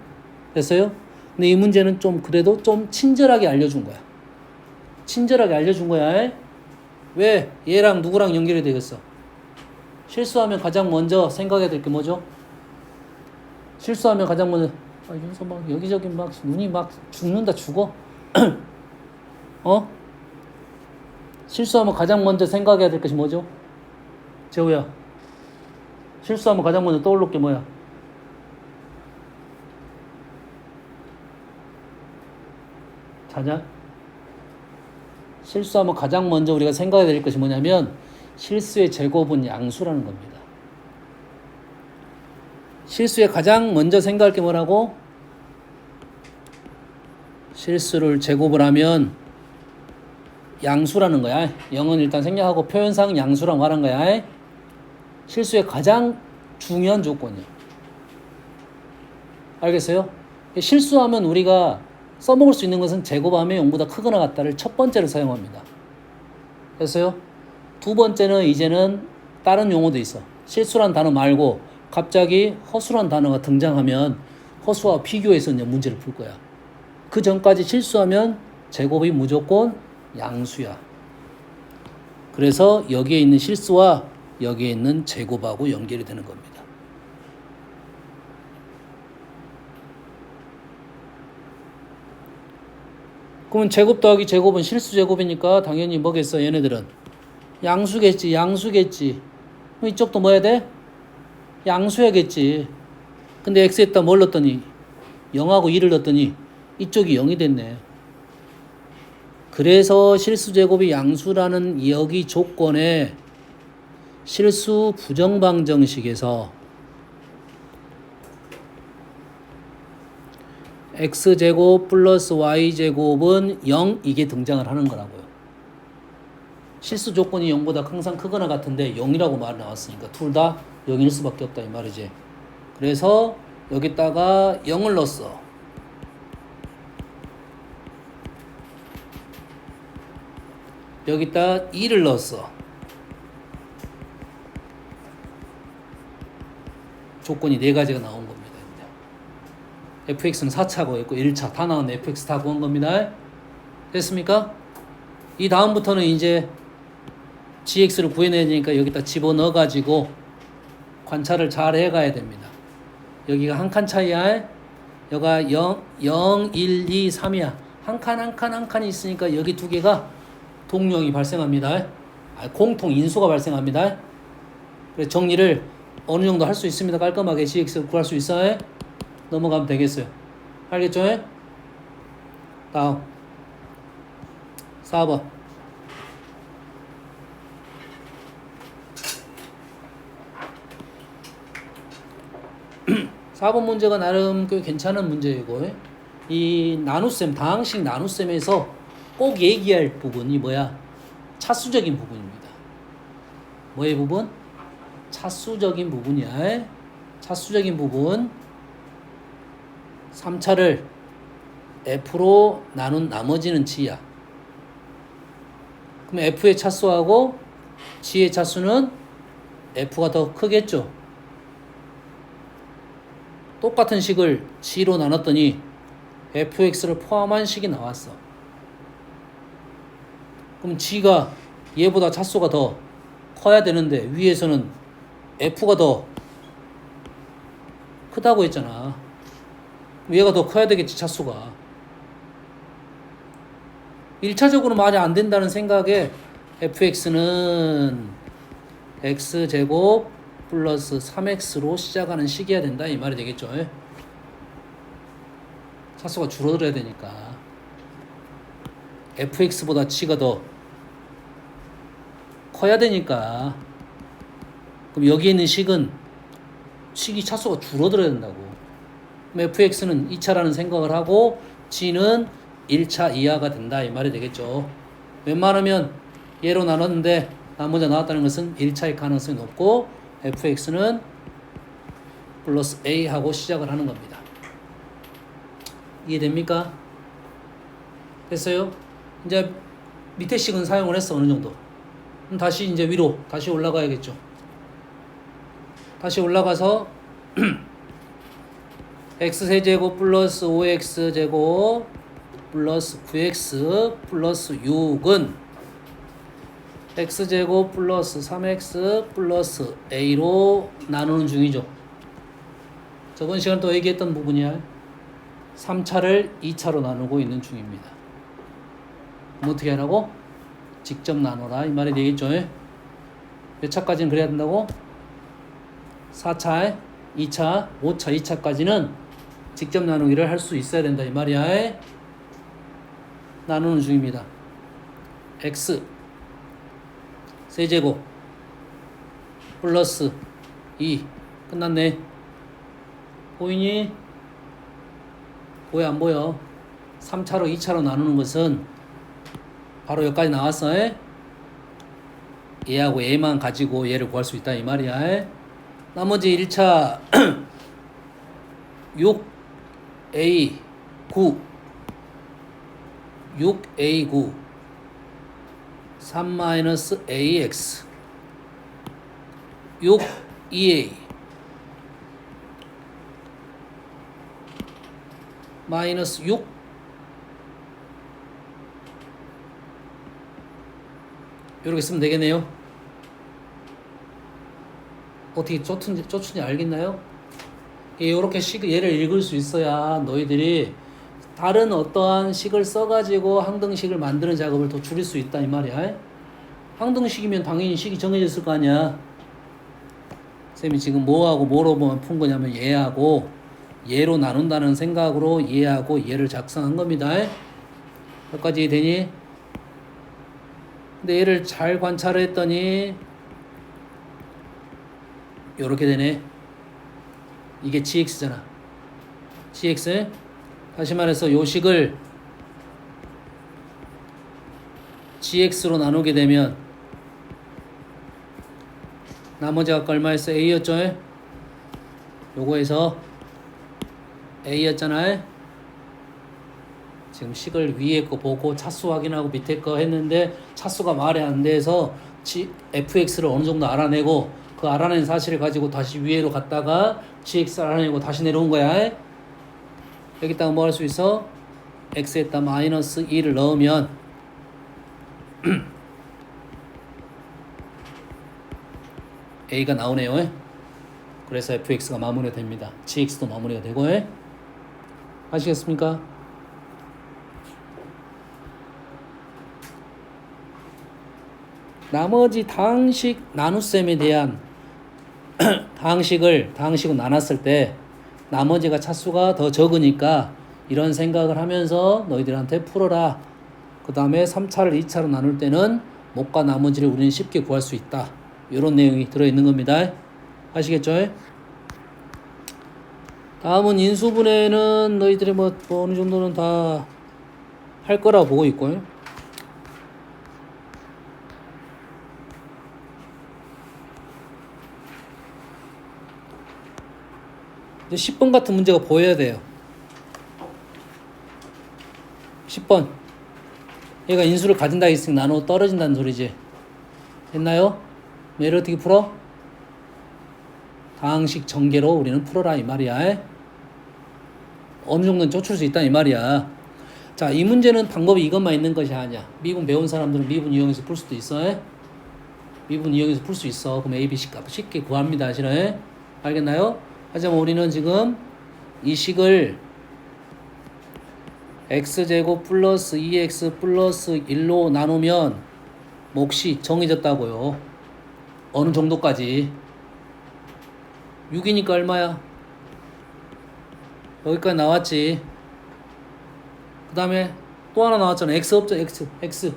됐어요? 근데 이 문제는 좀 그래도 좀 친절하게 알려준 거야. 친절하게 알려준 거야. 왜? 얘랑 누구랑 연결이 되겠어? 실수하면 가장 먼저 생각해야 될 게 뭐죠? 실수하면 가장 먼저 여기서 막 여기저기 막 눈이 막 죽는다 죽어. 어? 실수하면 가장 먼저 생각해야 될 것이 뭐죠? 재호야. 실수하면 가장 먼저 떠오를 게 뭐야? 자냐? 실수하면 가장 먼저 우리가 생각해야 될 것이 뭐냐면 실수의 제곱은 양수라는 겁니다. 실수에 가장 먼저 생각할 게 뭐라고? 실수를 제곱을 하면 양수라는 거야. 0은 일단 생략하고 표현상 양수라고 말한 거야. 실수의 가장 중요한 조건이야. 알겠어요? 실수하면 우리가 써먹을 수 있는 것은 제곱하면 0보다 크거나 같다를 첫 번째로 사용합니다. 됐어요? 두 번째는 이제는 다른 용어도 있어. 실수란 단어 말고 갑자기 허수란 단어가 등장하면 허수와 비교해서 이제 문제를 풀 거야. 그 전까지 실수하면 제곱이 무조건 양수야. 그래서 여기에 있는 실수와 여기에 있는 제곱하고 연결이 되는 겁니다. 그러면 제곱 더하기 제곱은 실수 제곱이니까 당연히 뭐겠어? 얘네들은 양수겠지. 양수겠지. 그럼 이쪽도 뭐 해야 돼? 양수야겠지. 근데 x에다 뭘 넣었더니 0하고 2를 넣었더니 이쪽이 0이 됐네. 그래서 실수 제곱이 양수라는 여기 조건에 실수 부정방정식에서 x제곱 플러스 y제곱은 0 이게 등장을 하는 거라고요. 실수 조건이 0보다 항상 크거나 같은데 0이라고 말이 나왔으니까 둘 다 0일 수밖에 없다 이 말이지. 그래서 여기다가 0을 넣었어. 여기다 2를 넣었어. 조건이 네 가지가 나온 겁니다. fx는 4차고 있고 1차 다 나왔네. fx 다 구한 겁니다. 됐습니까? 이 다음부터는 이제 gx를 구해내야 되니까 여기다 집어넣어 가지고 관찰을 잘 해가야 됩니다. 여기가 한 칸 차이야. 여기가 0, 1, 2, 3이야. 한 칸이 있으니까 여기 두 개가 동령이 발생합니다. 공통 인수가 발생합니다. 그래서 정리를 어느 정도 할 수 있습니다. 깔끔하게 gx를 구할 수 있어요. 넘어가면 되겠어요. 알겠죠? 다음 4번 4번 문제가 나름 꽤 괜찮은 문제이고 이 나눗셈, 다항식 나눗셈에서 꼭 얘기할 부분이 뭐야? 차수적인 부분입니다. 뭐의 부분? 차수적인 부분이야. 차수적인 부분 3차를 f로 나눈 나머지는 g야. 그럼 f의 차수하고 g의 차수는 f가 더 크겠죠. 똑같은 식을 g로 나눴더니 fx를 포함한 식이 나왔어. 그럼 g가 얘보다 차수가 더 커야 되는데 위에서는 f가 더 크다고 했잖아. 얘가 더 커야 되겠지, 차수가. 1차적으로 말이 안 된다는 생각에 fx는 x제곱 플러스 3x로 시작하는 식이어야 된다 이 말이 되겠죠. 차수가 줄어들어야 되니까 fx보다 g가 더 커야 되니까. 그럼 여기 있는 식이 차수가 줄어들어야 된다고. fx는 2차라는 생각을 하고 g는 1차 이하가 된다 이 말이 되겠죠. 웬만하면 얘로 나눴는데 나머지 나왔다는 것은 1차의 가능성이 높고 fx는 플러스 a 하고 시작을 하는 겁니다. 이해됩니까? 됐어요? 이제 밑에 식은 사용을 했어. 어느 정도. 그럼 다시 이제 위로 다시 올라가야겠죠. 다시 올라가서 x세제곱 플러스 5x제곱 플러스 9x 플러스 6은 x제곱 플러스 3x 플러스 a로 나누는 중이죠. 저번 시간 또 얘기했던 부분이야. 3차를 2차로 나누고 있는 중입니다. 그럼 어떻게 하라고? 직접 나눠라 이 말이 되겠죠. 몇 차까지는 그래야 된다고? 4차, 2차, 5차, 2차까지는 직접 나누기를 할 수 있어야 된다 이 말이야. 나누는 중입니다. x 세제곱 플러스 2 끝났네. 보이니? 보여 안 보여? 3차로 2차로 나누는 것은 바로 여기까지 나왔어. 얘하고 얘만 가지고 얘를 구할 수 있다 이 말이야. 나머지 1차 6a 9 6a9 3-ax 6-2a 마이너스 6 이렇게 쓰면 되겠네요. 어떻게 쫓은지 알겠나요? 이렇게 얘를 읽을 수 있어야 너희들이 다른 어떠한 식을 써가지고 항등식을 만드는 작업을 더 줄일 수 있다 이 말이야. 항등식이면 당연히 식이 정해졌을 거 아니야. 쌤이 지금 뭐하고 뭐로 푼 거냐면 얘하고 얘로 나눈다는 생각으로 얘하고 얘를 작성한 겁니다. 여기까지 되니? 근데 얘를 잘 관찰을 했더니 요렇게 되네. 이게 gx잖아. gx 다시 말해서 요 식을 gx로 나누게 되면 나머지 아까 얼마였어? a였죠? 요거에서 a였잖아. 지금 식을 위에 거 보고 차수 확인하고 밑에 거 했는데 차수가 말이 안 돼서 fx를 어느 정도 알아내고 그 알아낸 사실을 가지고 다시 위에로 갔다가 gx 알아내고 다시 내려온 거야. 여기다가 뭐 할 수 있어? x에다 마이너스 2를 넣으면 a가 나오네요. 그래서 fx가 마무리가 됩니다. gx도 마무리가 되고. 아시겠습니까? 나머지 다항식 나눗셈에 대한 다항식을 나눴을 때 나머지가 차수가 더 적으니까 이런 생각을 하면서 너희들한테 풀어라. 그 다음에 3차를 2차로 나눌 때는 목과 나머지를 우리는 쉽게 구할 수 있다. 이런 내용이 들어있는 겁니다. 아시겠죠? 다음은 인수분해는 너희들이 뭐 어느 정도는 다 할 거라고 보고 있고요. 이제 10번 같은 문제가 보여야 돼요. 10번. 얘가 인수를 가진다 했으니까 나누어 떨어진다는 소리지. 됐나요? 얘를 어떻게 풀어? 다항식 전개로 우리는 풀어라 이 말이야. 어느 정도는 쫓을 수 있다 이 말이야. 자, 이 문제는 방법이 이것만 있는 것이 아니야. 미분 배운 사람들은 미분 이용해서 풀 수도 있어. 미분 이용해서 풀 수 있어. 그럼 A, B 식 값을 쉽게 구합니다. 싫어요? 알겠나요? 하지만 우리는 지금 이 식을 x제곱 플러스 2x 플러스 1로 나누면 몫이 정해졌다고요. 어느 정도까지. 6이니까 얼마야? 여기까지 나왔지. 그 다음에 또 하나 나왔잖아. x 없죠? x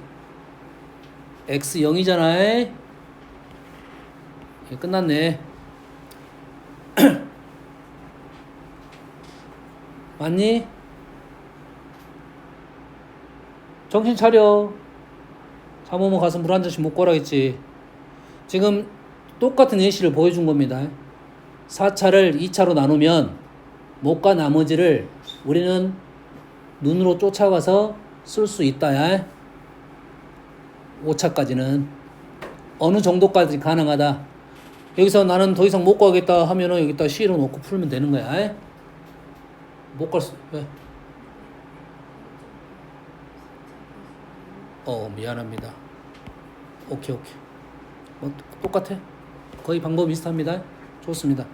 0이잖아. 끝났네. 맞니? 정신 차려. 잠오면 가서 물 한 잔씩 먹고 오라겠지. 지금 똑같은 예시를 보여준 겁니다. 4차를 2차로 나누면 목과 나머지를 우리는 눈으로 쫓아가서 쓸 수 있다. 5차까지는 어느 정도까지 가능하다. 여기서 나는 더 이상 못 가겠다 하면은 여기다 C로 놓고 풀면 되는 거야. 에? 못 갈 수, 왜? 미안합니다. 오케이. 뭐, 똑같아. 거의 방법 비슷합니다. 좋습니다.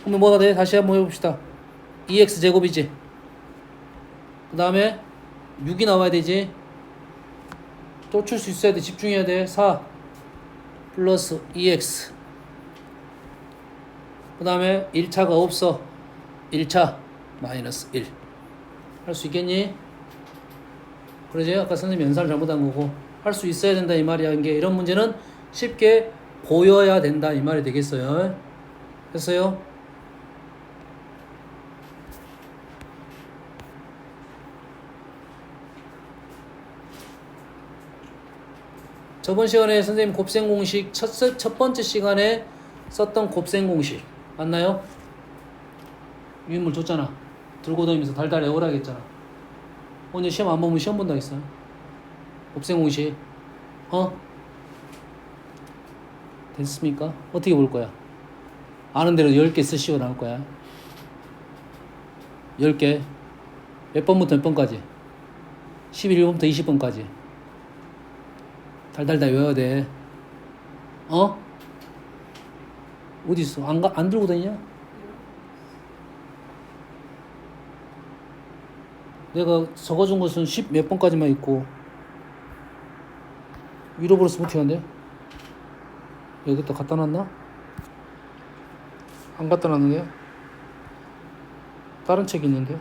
그러면 뭐가 돼? 다시 한번 해봅시다. 2x 제곱이지. 그 다음에 6이 나와야 되지. 쫓을 수 있어야 돼. 집중해야 돼. 4 플러스 2x. 그 다음에 1차가 없어. 1차 마이너스 1. 할 수 있겠니? 그러지? 아까 선생님이 연산을 잘못한 거고. 할 수 있어야 된다 이 말이야. 이게 이런 문제는 쉽게 보여야 된다 이 말이 되겠어요. 됐어요? 저번 시간에 선생님 곱셈 공식 첫 번째 시간에 썼던 곱셈 공식 맞나요? 유인물 줬잖아. 들고 다니면서 달달 외우라 했잖아. 오늘 시험 안 보면 시험 본다 했어. 곱셈 공식 됐습니까? 어떻게 볼 거야? 아는 대로 10개 쓰시고 나올 거야. 10개 몇 번부터 몇 번까지? 11번부터 20번까지 달달달 외워야 돼. 어디 있어? 안 들고 다니냐? 내가 적어준 것은 10 몇 번까지만 있고 잃어버렸으면 어떻게 한대? 여기다 갖다 놨나? 안 갖다 놨는데요? 다른 책이 있는데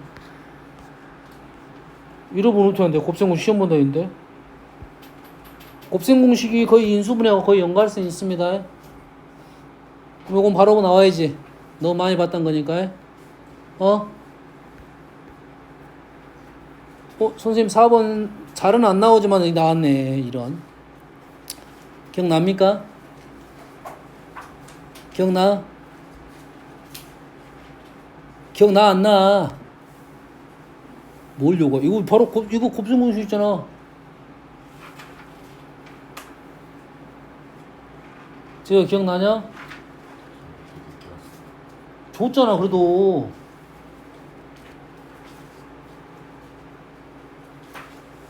잃어버리면 어떻게 한대? 곱셈공식 시험 본다 했는데 곱셈공식이 거의 인수분해하고 거의 연관성이 있습니다. 그럼 이건 바로 나와야지. 너무 많이 봤던 거니까. 선생님 4번 잘은 안 나오지만 여기 나왔네. 이런 기억납니까? 기억나? 기억나 안 나? 뭘 요구? 이거 바로 이거 곱셈공식 있잖아. 제가 기억나냐? 줬잖아 그래도.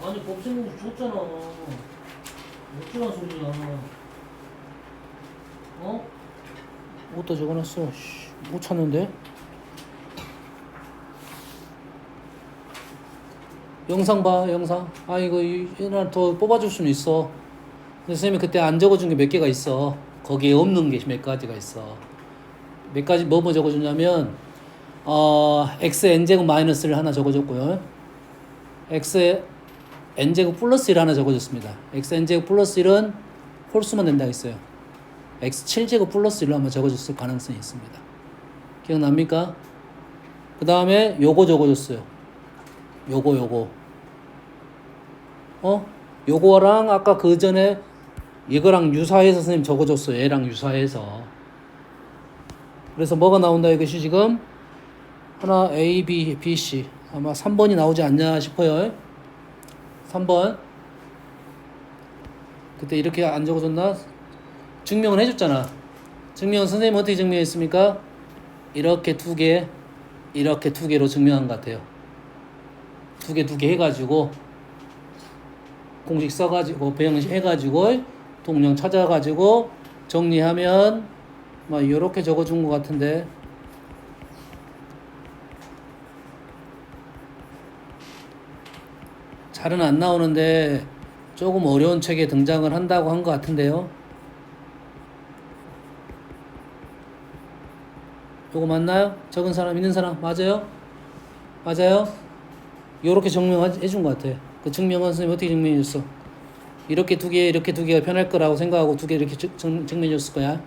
아니 곱셈공식 줬잖아. 어쩌란 소리야. 어디다 적어놨어? 못 찾는데? 영상 봐 영상. 이거 하나 더 뽑아줄 수는 있어. 근데 선생님이 그때 안 적어준 게 몇 개가 있어. 거기에 없는 게 몇 가지가 있어. 몇 가지 뭐 적어줬냐면 x n제곱 마이너스를 하나 적어줬고요. x n제곱 플러스 1 하나 적어줬습니다. x n제곱 플러스 1은 홀수만 된다 했어요. x 7제곱 플러스 1로 한번 적어줬을 가능성이 있습니다. 기억납니까? 그 다음에 요거 적어줬어요. 요거 요거랑 아까 그 전에 이거랑 유사해서 선생님 적어줬어요. 얘랑 유사해서. 그래서 뭐가 나온다 이것이 지금 하나 A, B, B, C 아마 3번이 나오지 않냐 싶어요. 3번 그때 이렇게 안 적어줬나? 증명은 해줬잖아. 증명은 선생님 어떻게 증명했습니까? 이렇게 두 개 이렇게 두 개로 증명한 것 같아요. 두 개 해가지고 공식 써가지고 배영식 해가지고 동령 찾아가지고 정리하면 막 이렇게 적어준 것 같은데 잘은 안 나오는데 조금 어려운 책에 등장을 한다고 한 것 같은데요. 요거 맞나요? 적은 사람 있는 사람 맞아요? 맞아요? 요렇게 증명해 준 것 같아. 그 증명은 선생님 어떻게 증명해 줬어? 이렇게 두 개가 편할 거라고 생각하고 두 개 이렇게 증명해 줬을 거야.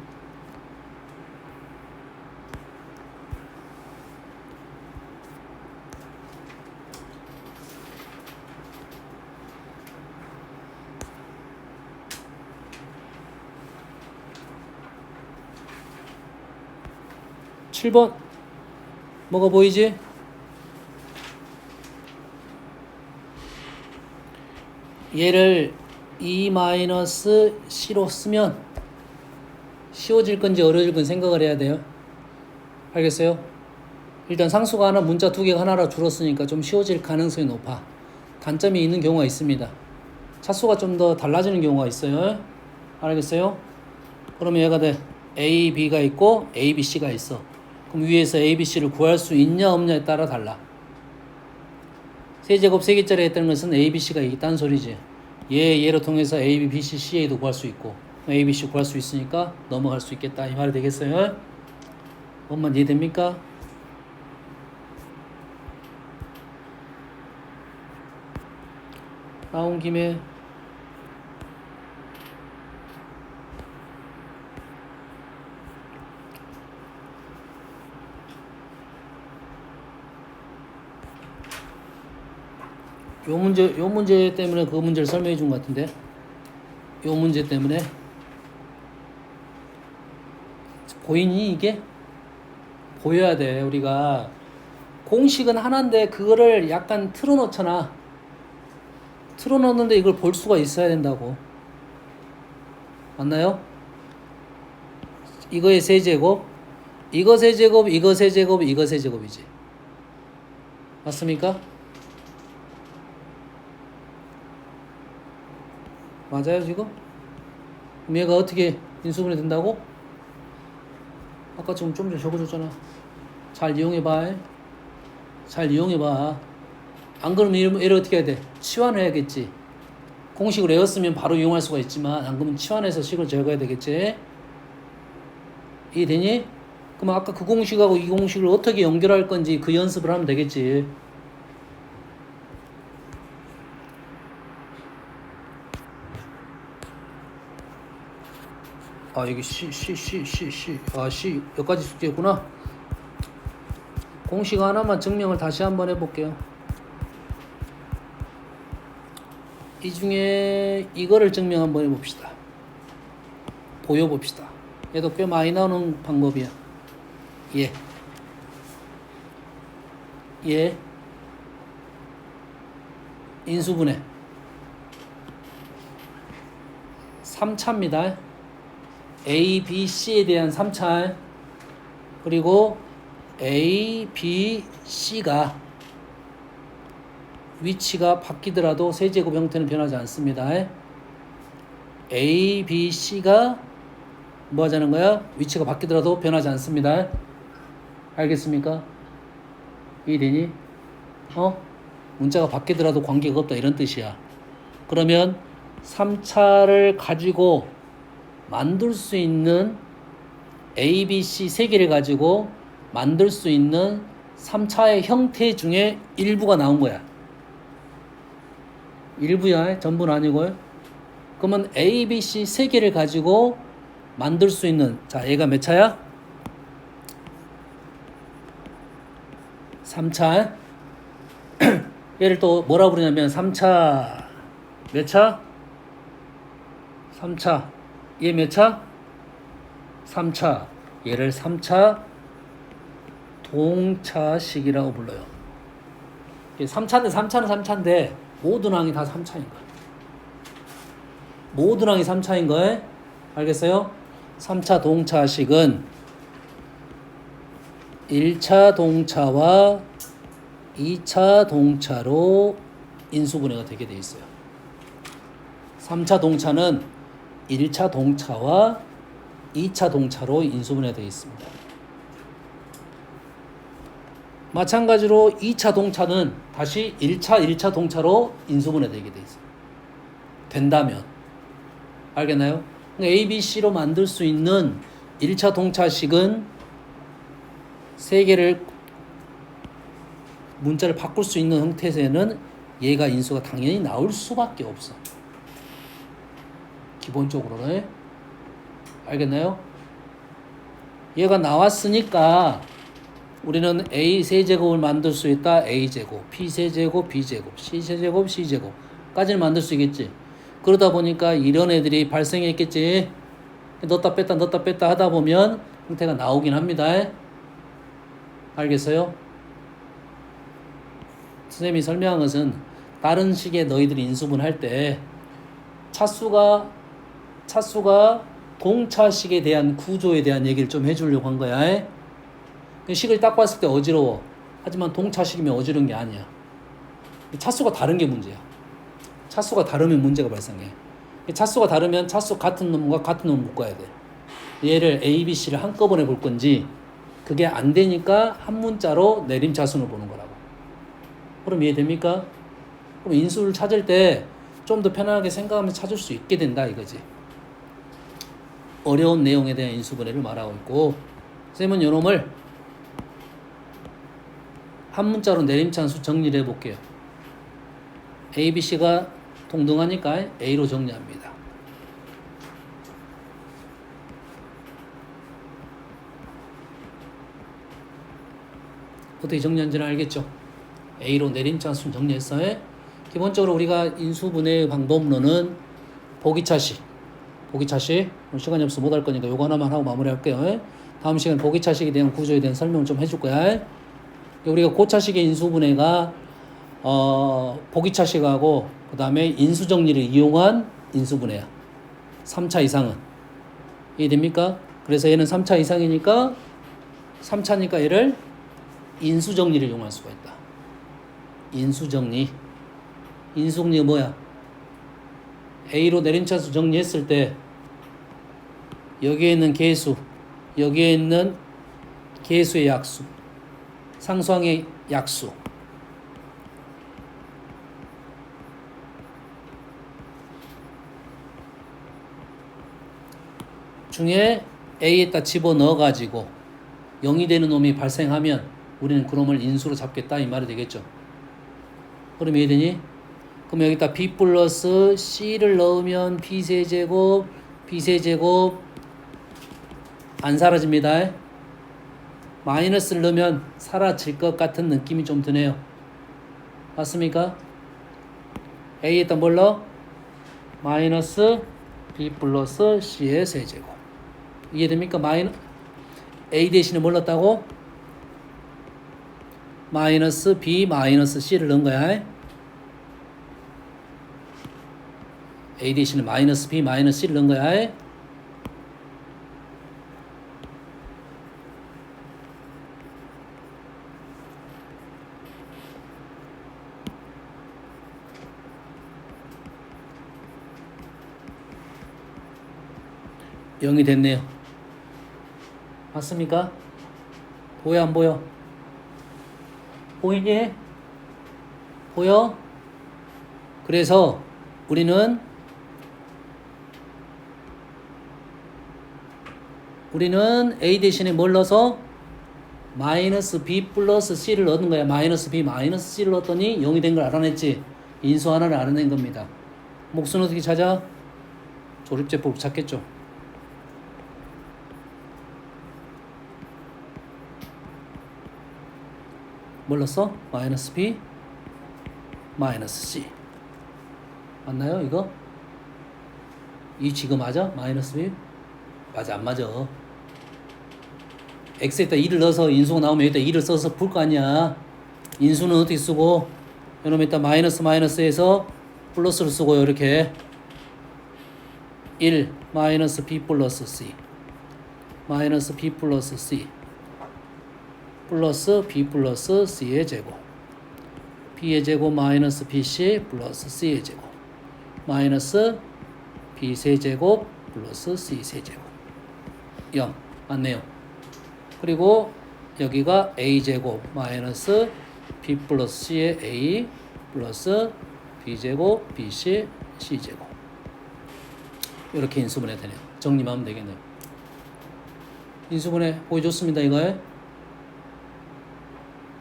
(7번) 뭐가 보이지? 얘를 E-C로 쓰면 쉬워질 건지 어려워질 건지 생각을 해야 돼요. 알겠어요? 일단 상수가 하나, 문자 두 개가 하나로 줄었으니까 좀 쉬워질 가능성이 높아. 단점이 있는 경우가 있습니다. 차수가 좀 더 달라지는 경우가 있어요. 알겠어요? 그러면 얘가 돼. A, B가 있고 A, B, C가 있어. 그럼 위에서 A, B, C를 구할 수 있냐 없냐에 따라 달라. 세제곱 3개짜리 했다는 것은 A, B, C가 있다는 소리지. 얘로 통해서 A, B, B, C, C도 구할 수 있고 A, B, C 구할 수 있으니까 넘어갈 수 있겠다 이 말이 되겠어요? 뭔만 이해됩니까? 나온 김에 요 문제 때문에 그 문제를 설명해 준 것 같은데 요 문제 때문에 보이니 이게? 보여야 돼. 우리가 공식은 하나인데 그거를 약간 틀어놓잖아. 틀어놓는데 이걸 볼 수가 있어야 된다고. 맞나요? 이거의 세제곱, 이거 세제곱, 이거 세제곱, 이거 세제곱이지. 맞습니까? 맞아요 지금? 그럼 얘가 어떻게 인수분해 된다고? 아까 좀 전에 적어줬잖아. 잘 이용해봐. 잘 이용해봐. 안 그러면 얘를 어떻게 해야 돼? 치환해야겠지. 공식을 외웠으면 바로 이용할 수가 있지만 안 그러면 치환해서 식을 적어야 되겠지. 이해되니? 그럼 아까 그 공식하고 이 공식을 어떻게 연결할 건지 그 연습을 하면 되겠지. 아 여기 C 아 C 여기까지 숙제였구나. 공식 하나만 증명을 다시 한번 해볼게요. 이 중에 이거를 증명 한번 해봅시다. 보여봅시다. 얘도 꽤 많이 나오는 방법이야. 얘 인수분해 3차입니다. A, B, C에 대한 3차 그리고 A, B, C가 위치가 바뀌더라도 세제곱 형태는 변하지 않습니다. A, B, C가 뭐 하자는 거야? 위치가 바뀌더라도 변하지 않습니다. 알겠습니까? 이해되니? 문자가 바뀌더라도 관계가 없다 이런 뜻이야. 그러면 3차를 가지고 만들 수 있는 A, B, C 세 개를 가지고 만들 수 있는 3차의 형태 중에 일부가 나온 거야. 일부야. 전부는 아니고요. 그러면 A, B, C 세 개를 가지고 만들 수 있는 자 얘가 몇 차야? 3차. 얘를 또 뭐라 부르냐면 3차 몇 차? 3차. 얘 몇 차? 3차. 얘를 3차 동차식이라고 불러요. 3차인데 모든 항이 다 3차인 거야. 모든 항이 3차인 거야. 알겠어요? 3차 동차식은 1차 동차와 2차 동차로 인수분해가 되게 돼 있어요. 3차 동차는 1차 동차와 2차 동차로 인수분해가 되어 있습니다. 마찬가지로 2차 동차는 다시 1차 동차로 인수분해 되게 돼 있어요. 된다면. 알겠나요? A, B, C로 만들 수 있는 1차 동차식은 3개를 문자를 바꿀 수 있는 형태에서는 얘가 인수가 당연히 나올 수밖에 없어. 기본적으로는. 알겠나요? 얘가 나왔으니까 우리는 A 세제곱을 만들 수 있다. A제곱, B 세제곱, B제곱, C 세제곱, C제곱까지는 만들 수 있겠지. 그러다 보니까 이런 애들이 발생했겠지. 넣었다 뺐다 하다 보면 형태가 나오긴 합니다. 알겠어요? 선생님이 설명한 것은 다른 식의 너희들이 인수분할 때 차수가 동차식에 대한 구조에 대한 얘기를 좀 해주려고 한 거야. 식을 딱 봤을 때 어지러워. 하지만 동차식이면 어지러운 게 아니야. 차수가 다른 게 문제야. 차수가 다르면 문제가 발생해. 차수가 다르면 차수 같은 놈과 같은 놈 묶어야 돼. 얘를 A, B, C를 한꺼번에 볼 건지 그게 안 되니까 한 문자로 내림차순을 보는 거라고. 그럼 이해됩니까? 그럼 인수를 찾을 때 좀 더 편안하게 생각하면 찾을 수 있게 된다 이거지. 어려운 내용에 대한 인수분해를 말하고 있고, 쌤은 요놈을 한 문자로 내림차수 정리를 해볼게요. A, B, C가 동등하니까 A로 정리합니다. 어떻게 정리한지는 알겠죠? A로 내림차수 정리했어요. 기본적으로 우리가 인수분해 방법론은 보기차식. 시간이 없어 못할 거니까 요거 하나만 하고 마무리할게요. 다음 시간에 보기차식에 대한 구조에 대한 설명을 좀 해줄 거야. 우리가 고차식의 인수분해가 보기차식하고 그 다음에 인수정리를 이용한 인수분해야. 3차 이상은. 이해됩니까? 그래서 얘는 3차 이상이니까 3차니까 얘를 인수정리를 이용할 수가 있다. 인수정리가 뭐야? A로 내림차수 정리했을 때 여기에 있는 개수, 여기에 있는 개수의 약수, 상수항의 약수, 중에 A에다 집어넣어 가지고 0이 되는 놈이 발생하면 우리는 그놈을 인수로 잡겠다 이 말이 되겠죠. 그럼 이해되니? 그럼 여기다 B 플러스 C를 넣으면 B세제곱 안 사라집니다. 마이너스를 넣으면 사라질 것 같은 느낌이 좀 드네요. 맞습니까? A에다 뭘 넣어? 마이너스 B 플러스 C의 세제곱. 이해됩니까? A 대신에 뭘 넣었다고? 마이너스 B 마이너스 C를 넣은 거야. A 대신에 마이너스 B 마이너스 C를 넣은 거야. 영이 됐네요. 맞습니까? 보여 안 보여? 보이니? 보여? 그래서 우리는 A 대신에 뭘 넣어서 마이너스 B 플러스 C를 넣는 거야. 마이너스 B 마이너스 C를 넣었더니 0이 된 걸 알아냈지. 인수 하나를 알아낸 겁니다. 몫은 어떻게 찾아? 조립제법 찾겠죠. 뭘 넣었어? 마이너스 B 마이너스 C 맞나요 이거? 이 지금 맞아? 마이너스 B? 맞아 안 맞아. X에다 2를 넣어서 인수가 나오면 여기다 2를 써서 풀 거 아니야. 인수는 어떻게 쓰고 이놈에다 마이너스에서 플러스를 쓰고 이렇게 1 마이너스 B 플러스 C 마이너스 B 플러스 C 플러스 B 플러스 C의 제곱 B의 제곱 마이너스 BC 플러스 C의 제곱 마이너스 B 세제곱 플러스 C 세제곱 0 맞네요. 그리고 여기가 A 제곱 마이너스 B 플러스 C의 A 플러스 B 제곱 BC C 제곱 이렇게 인수분해 되네요. 정리하면 되겠네요. 인수분해 보여줬습니다 이거에.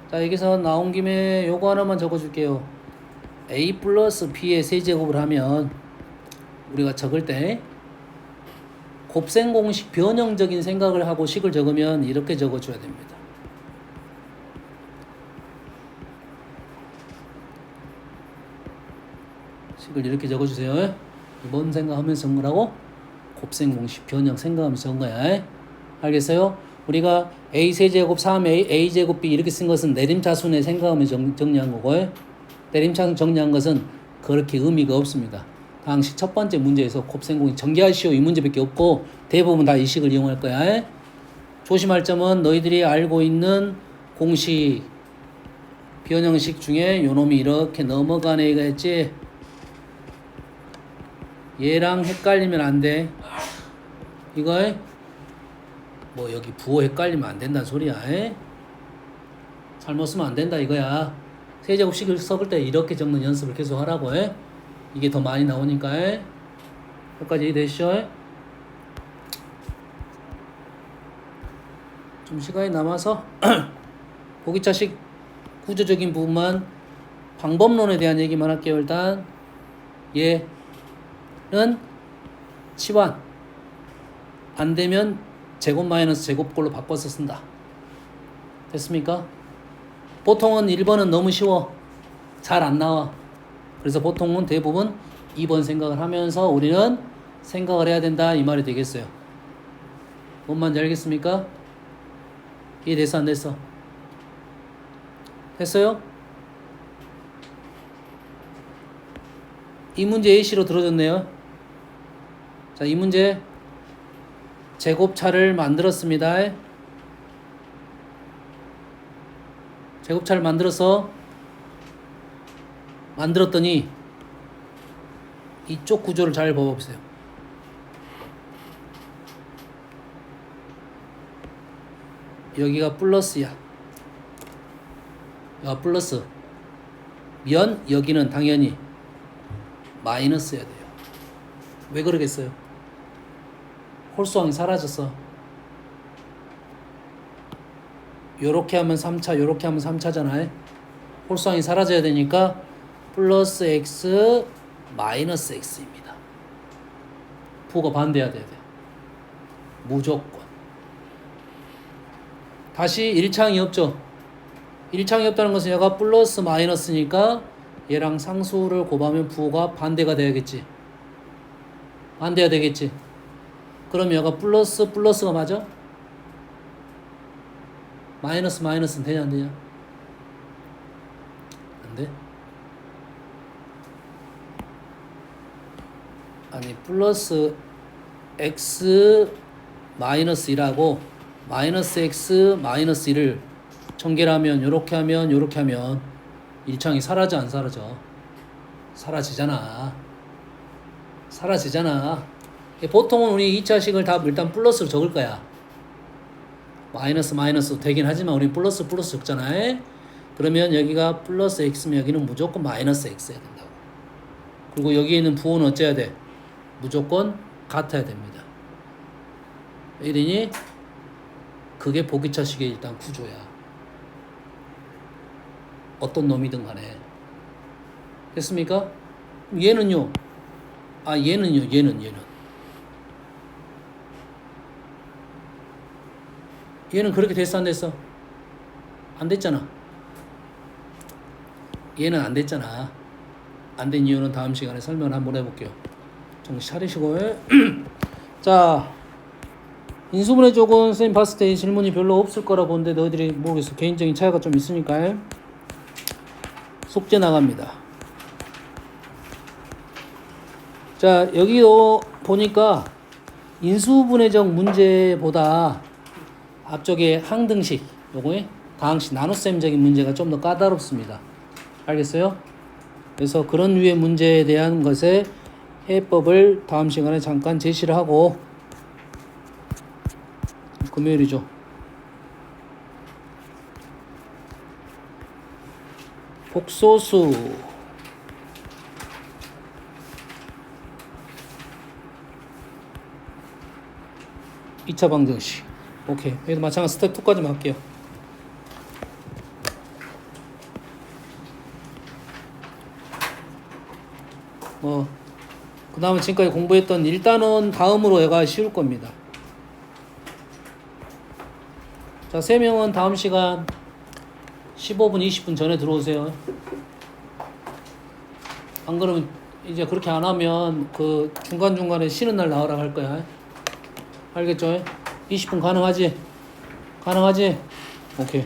자 여기서 나온 김에 요거 하나만 적어줄게요. A 플러스 B의 세제곱을 하면 우리가 적을 때 곱셈공식 변형적인 생각을 하고 식을 적으면 이렇게 적어줘야 됩니다. 식을 이렇게 적어주세요. 뭔 생각하면서 적은 거라고? 곱셈공식 변형 생각하면서 적은 거야. 알겠어요? 우리가 A 세제곱 3A A 제곱 B 이렇게 쓴 것은 내림차순에 생각하면서 정리한 거고 내림차순 정리한 것은 그렇게 의미가 없습니다. 다항식 첫 번째 문제에서 곱셈공식 전개하시오 이 문제밖에 없고 대부분 다 이 식을 이용할 거야. 조심할 점은 너희들이 알고 있는 공식 변형식 중에 요놈이 이렇게 넘어가네 이거 했지. 얘랑 헷갈리면 안 돼. 이거 뭐 여기 부호 헷갈리면 안 된다는 소리야. 잘못 쓰면 안 된다 이거야. 세제곱식을 섞을 때 이렇게 적는 연습을 계속 하라고. 이게 더 많이 나오니까. 여기까지 이해되시죠? 좀 시간이 남아서 보기차식 구조적인 부분만 방법론에 대한 얘기만 할게요. 일단 얘는 치환 안 되면 제곱 마이너스 제곱꼴로 바꿔서 쓴다. 됐습니까? 보통은 1번은 너무 쉬워. 잘 안 나와. 그래서 보통은 대부분 2번 생각을 하면서 우리는 생각을 해야 된다 이 말이 되겠어요. 뭔 말인지 알겠습니까? 이해됐어 안 됐어? 됐어요? 이 문제 A씨로 들어졌네요. 자, 이 문제 제곱차를 만들었습니다. 제곱차를 만들었더니 이쪽 구조를 잘 봐보세요. 여기가 플러스야. 여기가 플러스. 면 여기는 당연히 마이너스여야 돼요. 왜 그러겠어요? 홀수항이 사라졌어. 요렇게 하면 3차, 요렇게 하면 3차잖아요. 홀수항이 사라져야 되니까 플러스 x 마이너스 x입니다. 부호가 반대해야 돼야 돼. 무조건. 다시 1창이 없죠. 1창이 없다는 것은 얘가 플러스 마이너스니까 얘랑 상수를 곱하면 부호가 반대가 돼야겠지. 반대가 되겠지. 그럼 얘가 플러스가 맞아? 마이너스는 되냐 안 되냐? 안 돼? 아니 플러스 x 마이너스 1하고 마이너스 x 마이너스 1을 전개하면 요렇게 하면 1창이 사라져 안 사라져? 사라지잖아. 보통은 우리 2차식을 다 일단 플러스로 적을 거야. 마이너스 되긴 하지만 우리 플러스 적잖아. 그러면 여기가 플러스 x면 여기는 무조건 마이너스 x여야 된다고. 그리고 여기에 있는 부호는 어째야 돼? 무조건 같아야 됩니다. 왜 이러니? 그게 보기차식의 일단 구조야. 어떤 놈이든 간에. 됐습니까? 얘는요. 얘는 그렇게 됐어 안 됐어? 안 됐잖아. 얘는 안 됐잖아. 안 된 이유는 다음 시간에 설명을 한번 해볼게요. 정신 차리시고. 자, 인수분해 쪽은 선생님 봤을 때 질문이 별로 없을 거라 보는데 너희들이 모르겠어. 개인적인 차이가 좀 있으니까 숙제 나갑니다. 자, 여기도 보니까 인수분해적 문제보다 앞쪽에 항등식, 요거에 다항식 나눗셈적인 문제가 좀 더 까다롭습니다. 알겠어요? 그래서 그런 류의 문제에 대한 것의 해법을 다음 시간에 잠깐 제시를 하고, 금요일이죠. 복소수 2차 방정식. 오케이. 여기도 마찬가지 스텝 2까지만 할게요. 그 다음에 지금까지 공부했던 일단은 다음으로 얘가 쉬울 겁니다. 자, 3명은 다음 시간 15분, 20분 전에 들어오세요. 안 그러면 이제 그렇게 안 하면 그 중간중간에 쉬는 날 나오라고 할 거야. 알겠죠? 20분 가능하지? 오케이.